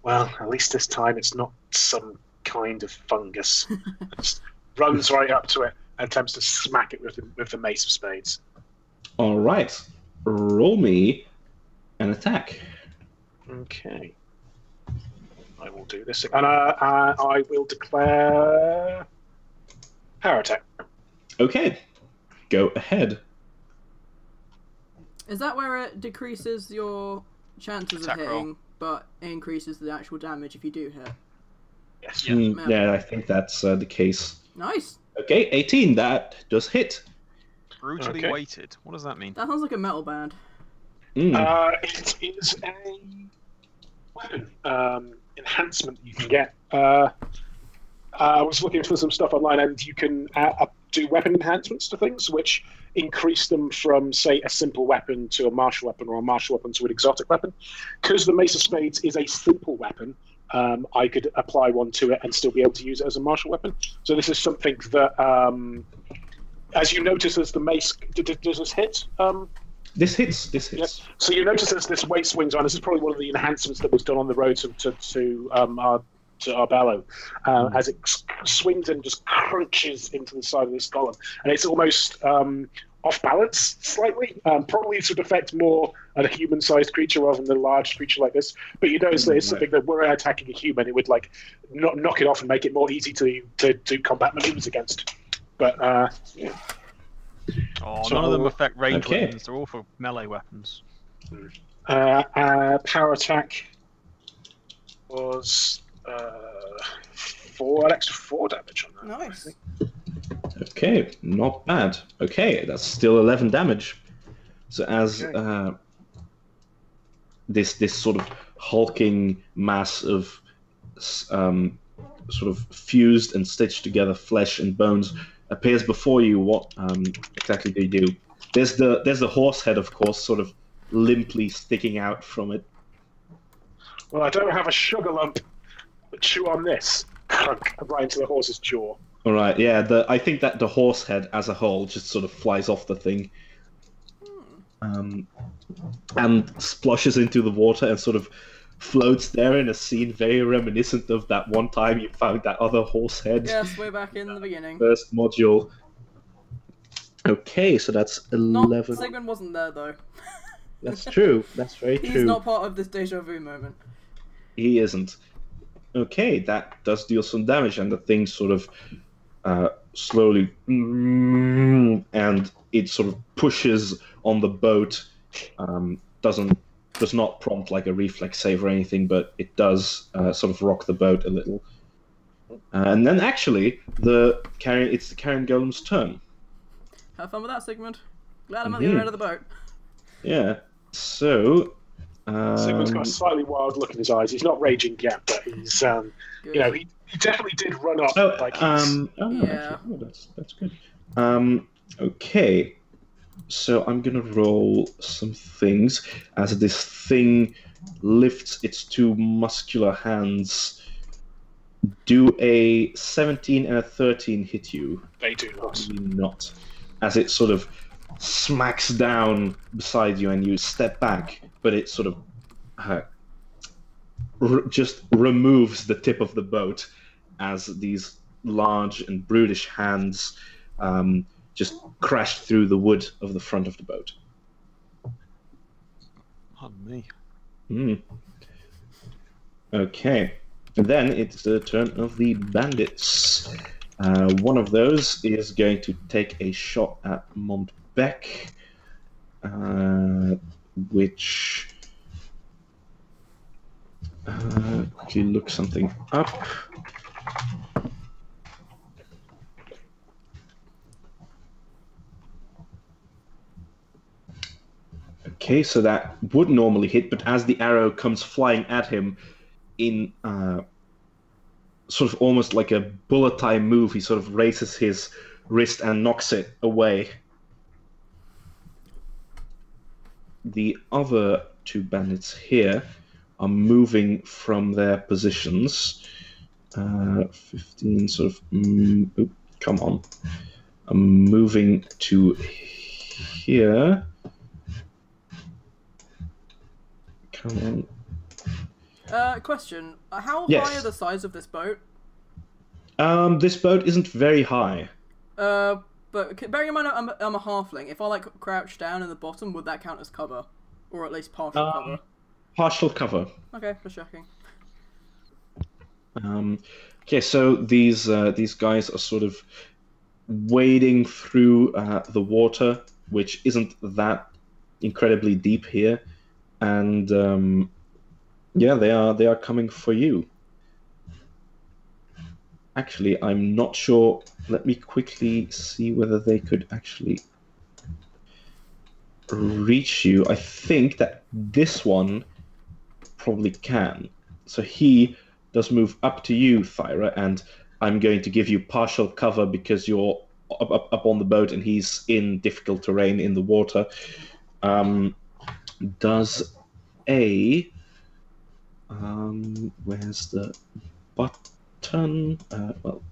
Well, at least this time it's not some kind of fungus. Just runs right up to it and attempts to smack it with the mace of spades. All right. Roll me an attack. Okay. I will do this. And I will declare power attack. Okay. Go ahead. Is that where it decreases your chances Attack of roll. hitting, but increases the actual damage if you do hit? Yes. Yeah, I think that's the case. Nice. Okay, 18. That does hit. Brutally Okay. weighted. What does that mean? That sounds like a metal band. It is a weapon enhancement you can get. I was looking for some stuff online, and you can do weapon enhancements to things, which increase them from, say, a simple weapon to a martial weapon, or a martial weapon to an exotic weapon. Because the Mace of Spades is a simple weapon, I could apply one to it and still be able to use it as a martial weapon. So this is something that, as you notice, as the mace, does this hit? This hits. This Yep. hits. So you notice as this weight swings on, this is probably one of the enhancements that was done on the road to Arbello, as it swings and just crunches into the side of this column, and it's almost off balance slightly. Probably to affect more a human-sized creature rather than a large creature like this. But you notice that it's something that were attacking a human, it would like knock it off and make it more easy to combat maneuvers against. But yeah. Oh, So- none of them affect ranged okay. weapons. They're all for melee weapons. Power attack was an extra 4 damage on that. Nice. Okay, not bad. Okay, that's still 11 damage. So as Okay. this sort of hulking mass of sort of fused and stitched together flesh and bones appears before you, what exactly do you do? There's the horse head, of course, sort of limply sticking out from it. Well, I don't have a sugar lump, but chew on this. Crunk, right into the horse's jaw. All right, yeah. I think that the horse head as a whole just sort of flies off the thing, and splashes into the water and sort of floats there in a scene very reminiscent of that one time you found that other horse head. Yes, way back in the beginning. First module. Okay, so that's 11. Sigmund wasn't there though. That's true. That's very He's true. not part of this deja vu moment. He isn't. Okay, that does deal some damage, and the thing sort of slowly, and it sort of pushes on the boat. Does not prompt like a reflex save or anything, but it does sort of rock the boat a little. And then actually, it's the carrion golem's turn. Have fun with that, Sigmund. Glad I'm at the other end of the boat. Yeah. So Sigmund's got a slightly wild look in his eyes. He's not raging yet, but he's, you know, he definitely did run up. Oh, like oh no, Yeah. actually, oh, that's good. Okay, so I'm gonna roll some things as this thing lifts its two muscular hands. Do a 17 and a 13 hit you? They do not. Probably not. As it sort of smacks down beside you and you step back, but it sort of just removes the tip of the boat as these large and brutish hands just crash through the wood of the front of the boat. Pardon me. Okay. And then it's the turn of the bandits. One of those is going to take a shot at Montbec, which... quickly look something up. Okay, so that would normally hit, but as the arrow comes flying at him in sort of almost like a bullet time move, he sort of raises his wrist and knocks it away. The other two bandits here are moving from their positions. 15 sort of... come on. I'm moving to here. Come on. Question. How Yes. high are the size of this boat? This boat isn't very high. But bearing in mind I'm a halfling, if I like crouch down in the bottom, would that count as cover? Or at least partial cover? Partial cover. Okay, just checking. Okay, so these guys are sort of wading through the water, which isn't that incredibly deep here, and yeah, they are coming for you. Actually, I'm not sure. Let me quickly see whether they could actually reach you. I think that this one probably can. So he does move up to you, Thyra, and I'm going to give you partial cover because you're up on the boat and he's in difficult terrain in the water. Does a... where's the button? Well,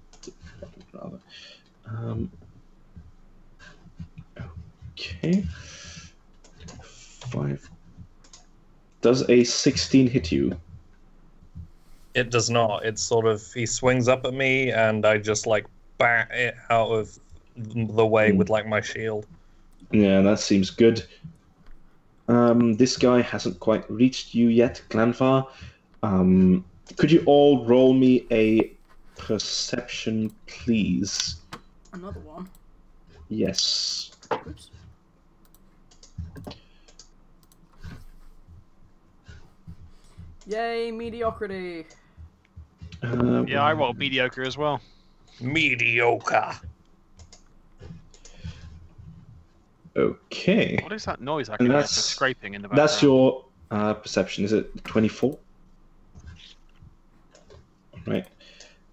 rather. Okay. 5. Does a 16 hit you? It does not. It's sort of, he swings up at me and I just like bat it out of the way with like my shield. Yeah, that seems good. This guy hasn't quite reached you yet, Glanvar. Could you all roll me a perception, please? Another one. Yes. Oops. Yay, mediocrity. Yeah, I rolled mediocre as well. Mediocre. Okay. What is that noise I And can hear? that's- Just scraping in the background. That's your perception. Is it 24? Right.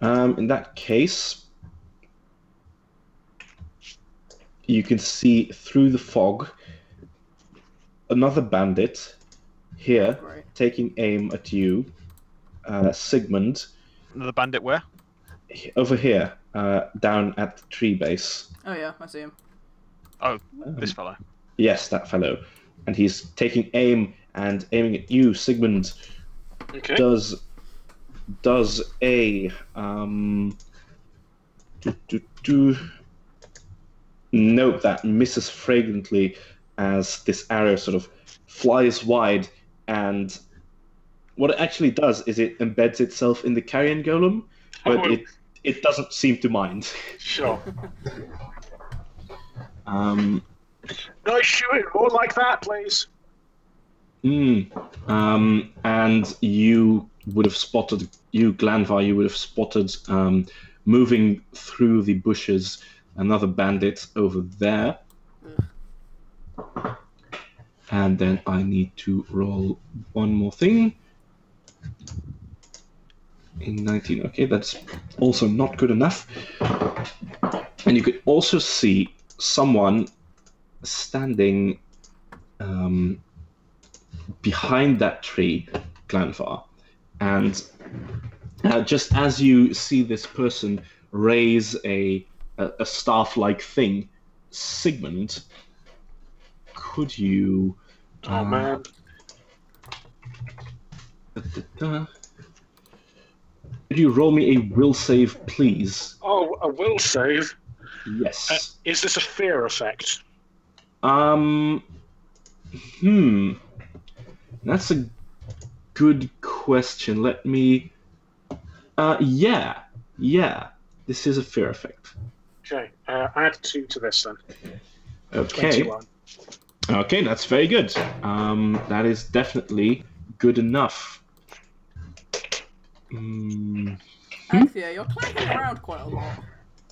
In that case, you can see through the fog another bandit here Great. taking aim at you, Sigmund, Another bandit where? over here, down at the tree base. Oh yeah, I see him. Oh, this fellow. Yes, that fellow. And he's taking aim and aiming at you, Sigmund. Okay. Does a note that misses fragrantly as this arrow sort of flies wide, and what it actually does is it embeds itself in the carrion golem, but Oh. it doesn't seem to mind. Sure. Um, Nice shooting. More like that, please. and you would have spotted, Glanvar, you would have spotted moving through the bushes another bandit over there. And then I need to roll one more thing. In 19. Okay, that's also not good enough. And you could also see someone standing behind that tree, Glanvar. And just as you see this person raise a staff-like thing, Sigmund, could you... Oh, man. Could you roll me a will save, please? Oh, a will save? Yes. Is this a fear effect? That's a good question. Let me... yeah. This is a fear effect. Okay, add 2 to this then. Okay. 21. Okay, that's very good. That is definitely good enough. Althea, you're clanking around quite a lot.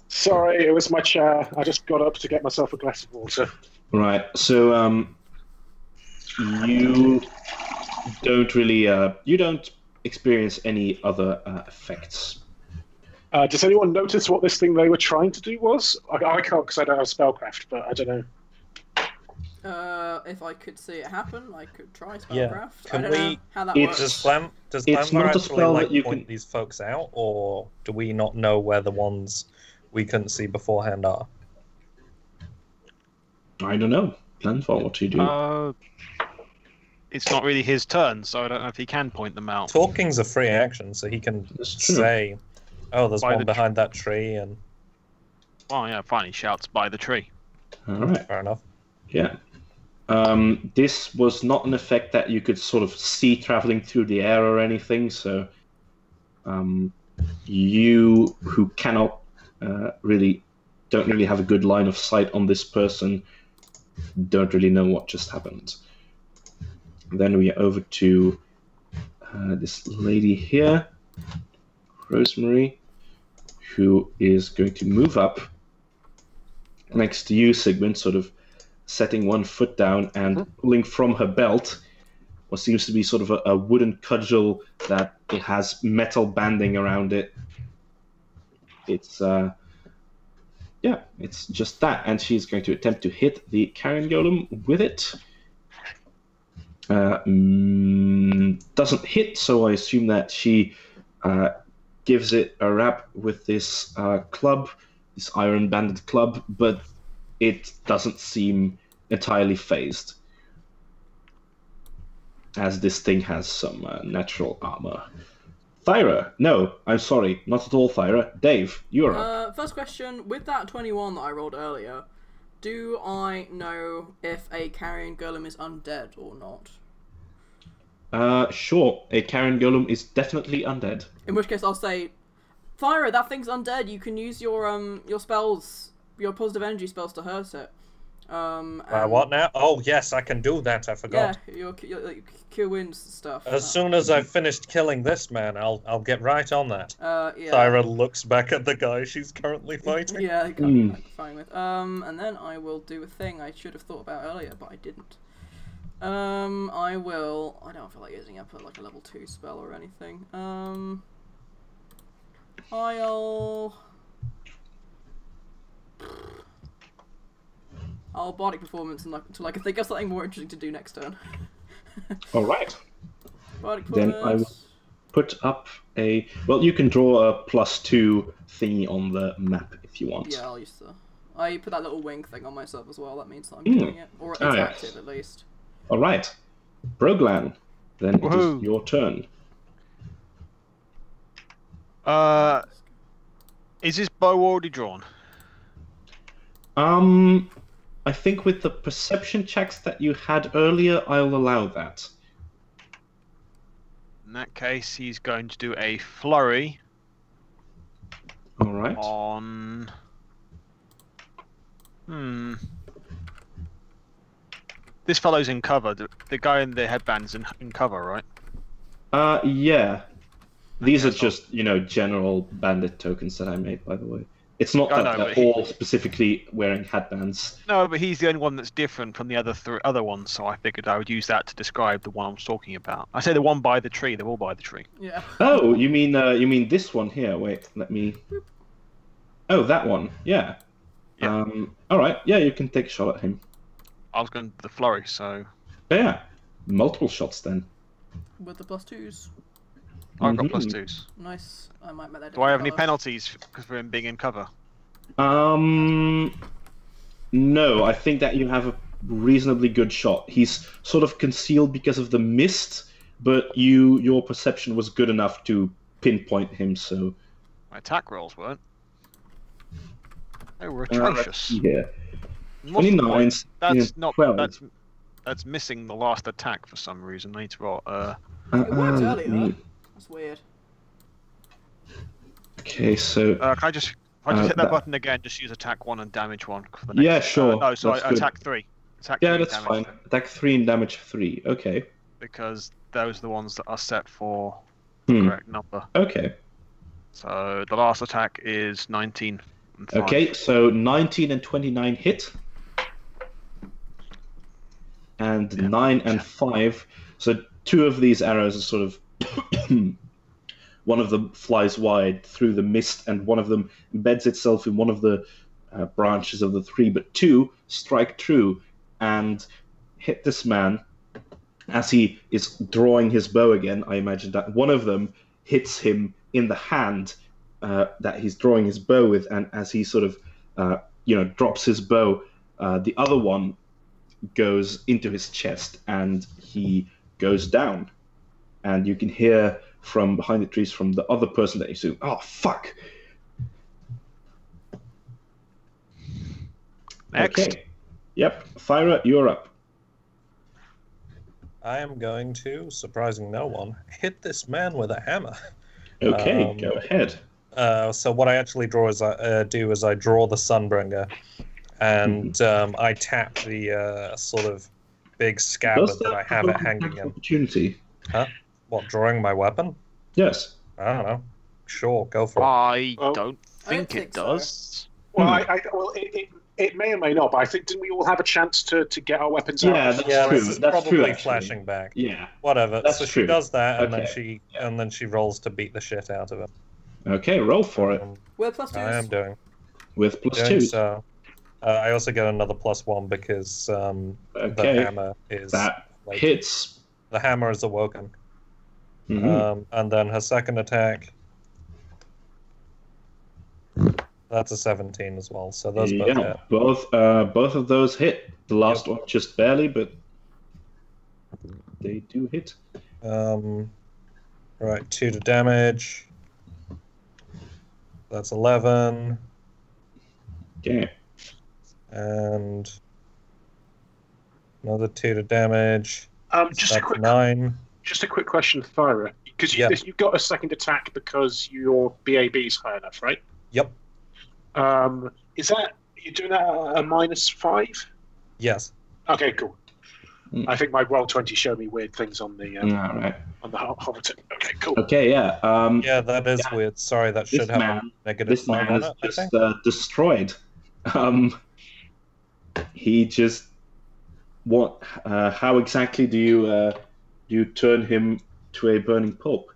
Sorry, it was my chair. I just got up to get myself a glass of water. Right, so you don't really you don't experience any other effects. Does anyone notice what this thing they were trying to do was? I can't because I don't have spellcraft, but I don't know. If I could see it happen, I could try Yeah. spellcraft. Can I don't know how that It's- works. Does It's Glamvar not a actually spell like that you point can- these folks out, or do we not know where the ones we couldn't see beforehand are? I don't know. Planfall, what do you do? It's not really his turn, so I don't know if he can point them out. Talking's a free action, so he can That's true. say, "Oh, there's By one the behind that tree," and Oh yeah, fine. He shouts by the tree. All right. fair enough. Yeah. This was not an effect that you could sort of see traveling through the air or anything, so you who cannot don't really have a good line of sight on this person, don't really know what just happened. Then we are over to this lady here, Rosemary, who is going to move up next to you, Sigmund, sort of setting one foot down and pulling from her belt what seems to be sort of a wooden cudgel that it has metal banding around it. It's it's just that, and she's going to attempt to hit the carrion golem with it. Doesn't hit, so I assume that she gives it a rap with this club, this iron-banded club, but it doesn't seem entirely phased, as this thing has some natural armor. Thyra, no, I'm sorry, not at all, Thyra. Dave, you're up. First question, with that 21 that I rolled earlier, do I know if a carrion golem is undead or not? Sure, a carrion golem is definitely undead. In which case I'll say, Thyra, that thing's undead, you can use your spells, your positive energy spells to hurt it. What now? Oh, yes, I can do that. I forgot. Yeah, your cure wounds stuff. As soon as I've finished killing this man, I'll get right on that. Yeah. Thyra looks back at the guy she's currently fighting. Yeah, I can't be fine with. And then I will do a thing I should have thought about earlier, but I didn't. I don't feel like using up like a level 2 spell or anything. I'll bardic performance until I can think of something more interesting to do next turn. All right. Bardic Then performance. I will put up a... Well, you can draw a +2 thingy on the map if you want. Yeah, I'll use the... I put that little wing thing on myself as well. That means that I'm doing it. Or it's active, at least. All right. Broglan, then it Woohoo. is your turn. Is his bow already drawn? I think with the perception checks that you had earlier, I'll allow that. In that case, he's going to do a flurry All right. on... This fellow's in cover. The guy in the headband's in cover, right? Yeah. These are Okay, so- just, general bandit tokens that I made, by the way. It's not I that know, they're but all specifically wearing headbands. No, but he's the only one that's different from the other ones, so I figured I would use that to describe the one I was talking about. I say the one by the tree. They're all by the tree. Yeah. Oh, you mean this one here? Wait, let me. Oh, that one. Yeah. Yeah. All right. Yeah, you can take a shot at him. I was going to the flurry, so Yeah. Multiple shots then. With the +2s. I've got +2s. Nice. I might make that. Do I have any different penalties because for him being in cover? No, I think that you have a reasonably good shot. He's sort of concealed because of the mist, but your perception was good enough to pinpoint him. So My attack rolls weren't. They were atrocious. yeah, What's the 29. point? That's not. 12. That's missing the last attack for some reason. I need to roll. It worked earlier. That's weird. Okay, so Can I just? If I just hit that that- button again, just use attack 1 and damage 1 for the next. yeah, sure. No, sorry, that's good. attack 3. Attack Yeah, 3 that's damage, fine. Attack 3 and damage 3. Okay. because those are the ones that are set for Hmm. the correct number. Okay. So the last attack is 19. And 5. Okay, so 19 and 29 hit. And Yeah. 9 and 5. So 2 of these arrows are sort of. One of them flies wide through the mist, and one of them embeds itself in one of the branches of the 3. But 2 strike true and hit this man as he is drawing his bow again. I imagine that one of them hits him in the hand that he's drawing his bow with, and as he sort of drops his bow, the other one goes into his chest and he goes down. And you can hear from behind the trees from the other person that you see, "Oh fuck!" Next. Okay. Yep, Thyra, you're up. I am going to, surprising no one, hit this man with a hammer. Okay, go ahead. So what I actually do is I draw the Sunbringer, and I tap the sort of big scabbard Does that I have it have an hanging attack in. opportunity? What, drawing my weapon? Yes. I don't know. Sure, go for it. I Well, don't think it think so. does. Well, it may or may not, but I think didn't we all have a chance to get our weapons out? Yeah, that's Yeah, true. this is That's probably true, actually. flashing back. Yeah. Whatever. That's so true. she does that, and Okay. then she rolls to beat the shit out of him. Okay, roll for it With +2s. I am doing with plus doing 2. so. I also get another +1 because the Okay, hammer is that like, hits. the hammer is awoken. Mhm. And then her second attack. That's a 17 as well. So those both Yeah, hit. both of those hit. The last one just barely, but they do hit. Right, 2 to damage. That's 11. Okay. And another 2 to damage. Just a That's quick 9. Just a quick question, Thyra, because Yeah. you've got a second attack because your BAB is high enough, right? Yep. Is that you're doing that at a -5? Yes. Okay, cool. Mm. I think my Roll20 showed me weird things on the All right. hover tip. Okay, cool. Okay. Yeah. Yeah, that is Yeah. weird. Sorry, that should This have man- a -5 This man on is it, I just think. destroyed. He just what? How exactly do you turn him to a burning pulp?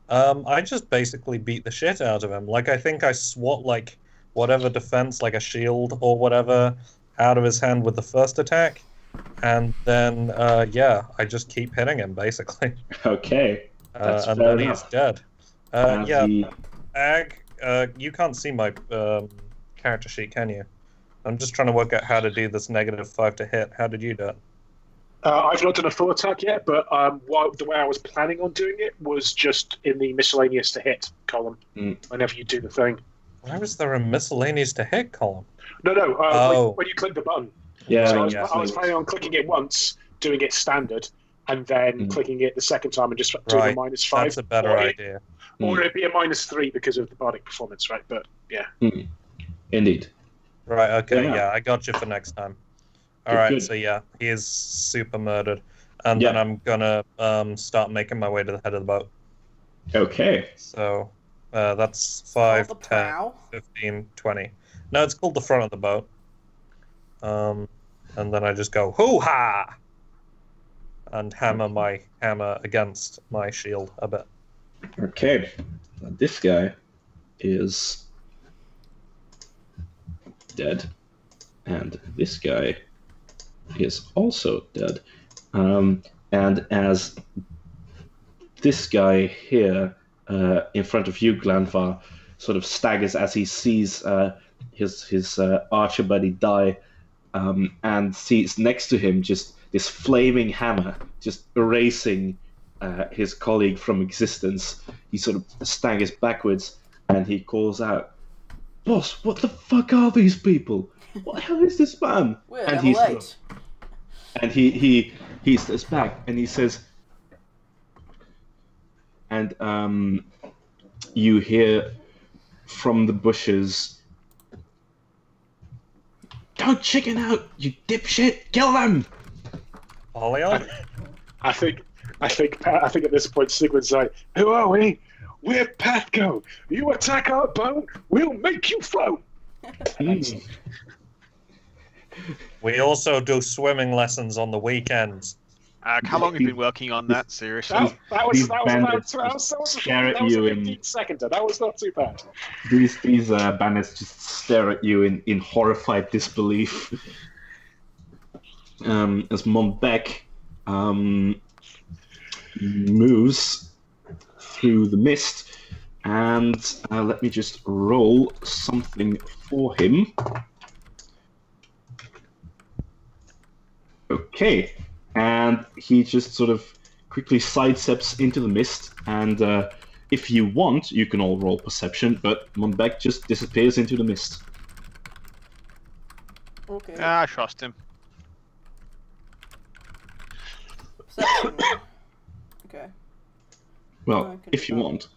I just basically beat the shit out of him. Like, I think I swat, like, whatever defense, like a shield or whatever, out of his hand with the first attack. And then, I just keep hitting him, basically. Okay. That's And fair then he's enough. dead. As Yeah, he- Ag, you can't see my character sheet, can you? I'm just trying to work out how to do this -5 to hit. How did you do it? I've not done a full attack yet, but the way I was planning on doing it was just in the miscellaneous to hit column. Mm. Whenever you do the thing. Why was there a miscellaneous to hit column? No. Oh. When you click the button. Yeah. So yeah. I was planning on clicking it once, doing it standard, and then Mm. clicking it the second time and just doing Right. a -5. That's a better idea. Or it'd be a -3 because of the bardic performance, right? But yeah. Indeed. Right, okay, Yeah. yeah, I got you for next time. Good, Alright, good. so yeah, he is super murdered. And Yeah. then I'm gonna start making my way to the head of the boat. Okay. So That's It's called 5, the 10, prow. 15, 20. No, it's called the front of the boat. And then I just go, hoo-ha! And hammer my hammer against my shield a bit. Okay. Now this guy is dead. And this guy is also dead. And as this guy here in front of you, Glanvar, sort of staggers as he sees his archer buddy die, and sees next to him just this flaming hammer just erasing his colleague from existence. He sort of staggers backwards and he calls out, "Boss, what the fuck are these people? What the hell is this man?" We're And level 8. and he steps back and he says, and you hear from the bushes, "Don't chicken out, you dipshit! Kill them!" Oleon? I think at this point Sigmund's like, "Who are we? We're PATHCO. You attack our boat, we'll make you float." Mm. We also do swimming lessons on the weekends. How long have you been working on that? Seriously? That was These about bandits that was stare at that was you a in- 15-seconder. That was not too bad. These bandits just stare at you in horrified disbelief. As Montbec moves through the mist, and let me just roll something for him. Okay, and he just sort of quickly sidesteps into the mist, and if you want, you can all roll perception, but Montbec just disappears into the mist. Okay. I trust him. Perception. Okay. Well, I can if do you that. want.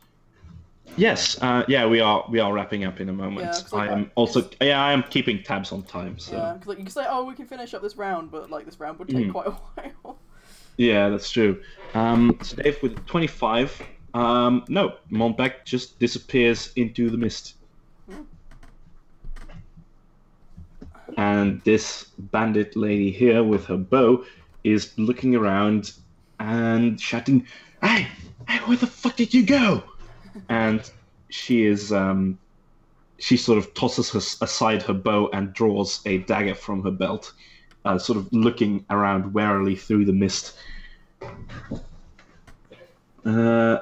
Yes, yeah, we are wrapping up in a moment. Yeah, 'cause, like, I am also, I am keeping tabs on time. So Yeah, because like, you can say, "Oh, we can finish up this round," but like this round would take quite a while. yeah, that's true. So Dave with 25. No, Montbec just disappears into the mist. And this bandit lady here with her bow is looking around and shouting, "Hey, where the fuck did you go?" And she is, she sort of tosses aside her bow and draws a dagger from her belt, sort of looking around warily through the mist.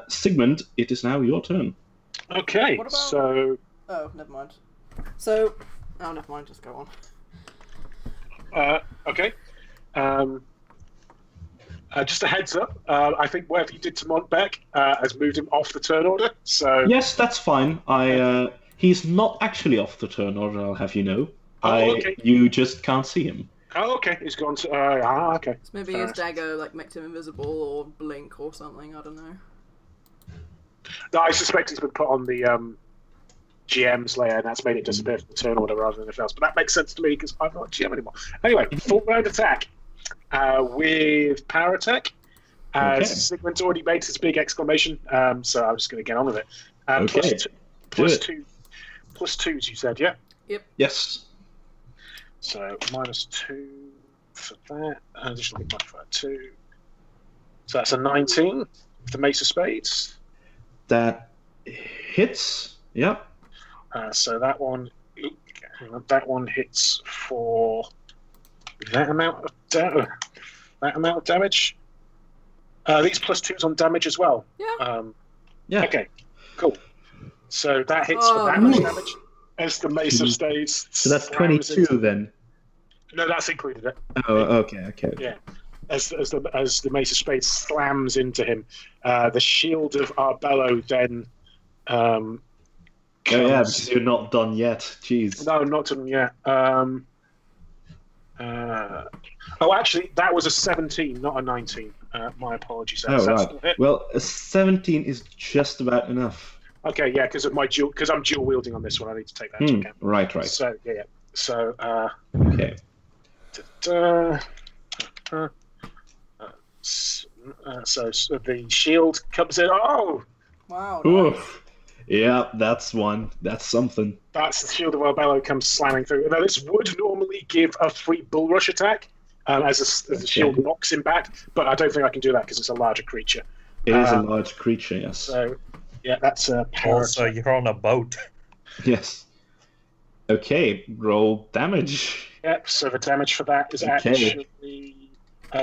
Sigmund, it is now your turn. Okay, What about- so Oh, never mind. So, oh, never mind. Just go on. okay. Just a heads up. I think whatever you did to Montbec has moved him off the turn order. So Yes, that's fine. He's not actually off the turn order, I'll have you know. okay. You just can't see him. Oh, okay. He's gone to. Okay. So maybe Fair his dagger like makes him invisible or blink or something. I don't know. No, I suspect he's been put on the GM's layer, and that's made it disappear from the turn order rather than anything else. But that makes sense to me because I'm not GM anymore. Anyway, full round attack with power attack. Okay. Sigmund's already made his big exclamation, so I'm just going to get on with it. Okay. Plus it. two, plus twos. You said, yeah. Yes. So -2 for that. Additional modifier 2. So that's a 19 with the Mace of Spades. That hits. Yep. So that one hits for that amount of damage. These plus twos on damage as well. Yeah. Yeah. Okay. Cool. So that hits Oh, for that much nice. damage. As the Mace of Spades. So that's slams 22 into- then. No, that's included it. Oh, okay. Yeah. As the Mace of Spades slams into him, the shield of Arbello then. Oh, yeah, comes- because you're not done yet. Jeez. No, not to them yet. Oh, actually, that was a 17, not a 19. My apologies. Oh, That's right. still hit. Well, a 17 is just about enough. Okay, yeah, because I'm dual wielding on this one. I need to take that into account. Right. So yeah. So Okay. so the shield comes in. Oh, Wow. Ooh. Nice. Yeah, that's one. That's something. That's the Shield of Arbello comes slamming through. Now, this would normally give a free bull rush attack as the shield knocks him back, but I don't think I can do that because it's a larger creature. It is a large creature, yes. So, yeah, that's a power. Also, you're on a boat. Yes. Okay, roll damage. Yep, so the damage for that is actually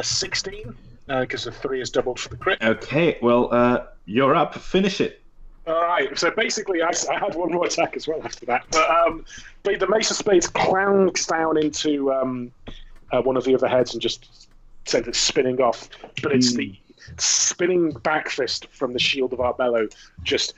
16, because the 3 is doubled for the crit. Okay, well, you're up. Finish it. All right, so basically I had one more attack as well after that. But the Mace of Spades clangs down into one of the other heads and just sends it spinning off. But it's the spinning back fist from the Shield of Arbello just...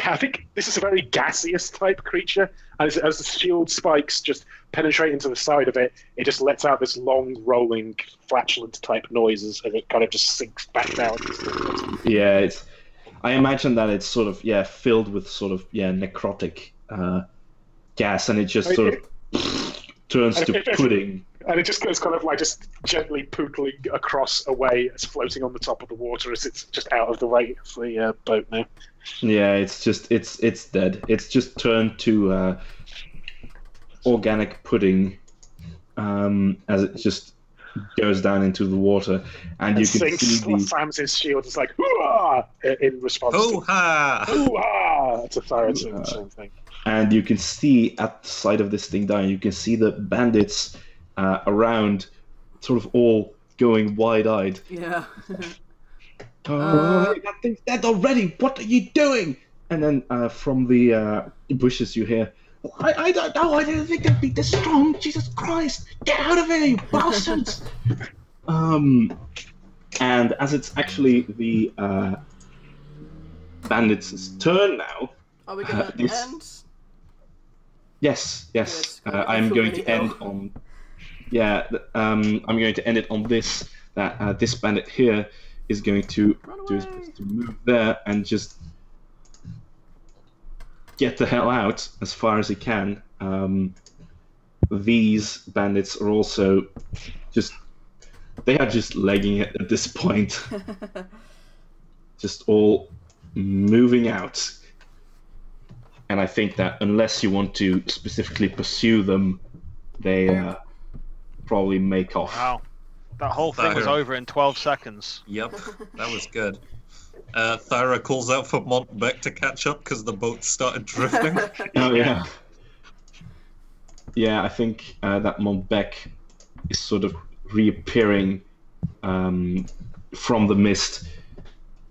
I think this is a very gaseous type creature, and as the shield spikes just penetrate into the side of it, it just lets out this long, rolling, flatulent type noises, and it kind of just sinks back down. Yeah, I imagine that it's sort of filled with sort of necrotic gas, and it just sort of turns to pudding. And it just goes kind of like just gently pootling across away, it's floating on the top of the water as it's just out of the way of the boat now. Yeah, it's dead. It's just turned to organic pudding as it just goes down into the water, and you can see slams his shield. It's like hoo-ah! In response. Hoo-ha! Hoo-ha! That's a fire same thing. And you can see at the side of this thing down, you can see the bandits around, sort of all going wide-eyed. Yeah. Oh, that thing's dead already! What are you doing? And then from the bushes you hear, I don't know, I didn't think they'd be this strong, Jesus Christ! Get out of here, you bastards! And as it's actually the bandits' turn now... Are we gonna end? Yes. I'm going to end on... Yeah, I'm going to end it on this, that this bandit here is going to do his best to move there and just get the hell out as far as he can. These bandits are also they are just legging it at this point. Just all moving out. And I think that unless you want to specifically pursue them, they probably make off. Wow. That whole thing was over in 12 seconds. Yep, that was good. Thyra calls out for Montbec to catch up because the boat started drifting. Oh, yeah. Yeah, I think that Montbec is sort of reappearing from the mist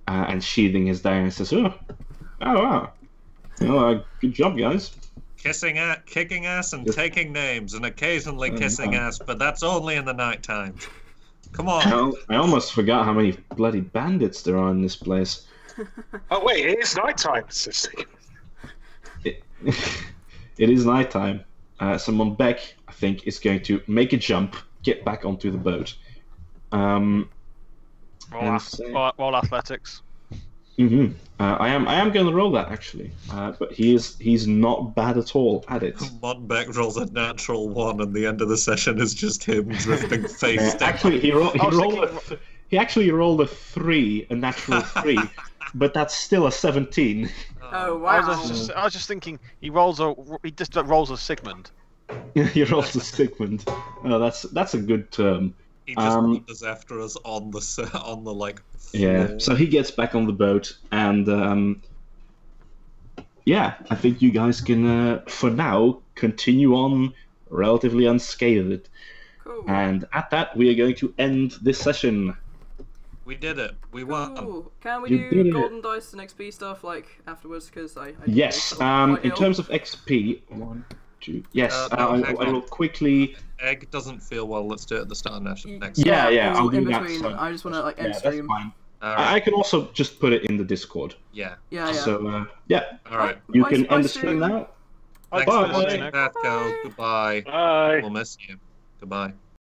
and sheathing his dagger and says, oh, wow. Good job, guys. Kicking ass and taking names, and occasionally kissing ass, but that's only in the night times. Come on. I almost forgot how many bloody bandits there are in this place. Oh wait, it is nighttime. It is nighttime. Someone back, I think, is going to make a jump, get back onto the boat. Roll athletics. Mm-hmm. I am going to roll that actually, but he's not bad at all at it. Montbec rolls a natural 1, and the end of the session is just him drifting face down. Actually, he actually rolled a 3, a natural 3, but that's still a 17. Oh wow! I was just thinking he just rolls a Sigmund. He rolls a Sigmund. Oh, that's a good term. He just wanders after us on the like. Yeah, so he gets back on the boat, and I think you guys can, for now, continue on relatively unscathed. Cool. And at that, we are going to end this session. We did it. We won. Cool. Can we You do did golden dice and XP stuff like afterwards? Because I Yes. In terms of XP, 1, 2. Yes. I will quickly. Egg doesn't feel well. Let's do it at the start of next. Yeah. I'll do in that. between. So, I just want to end that's stream. fine. Right. I can also just put it in the Discord. Yeah. Yeah. So All right. you Bye, can end the Spicy. stream now. Thanks Bye. for watching, PATHCO. Goodbye. Bye. We'll miss you. Goodbye.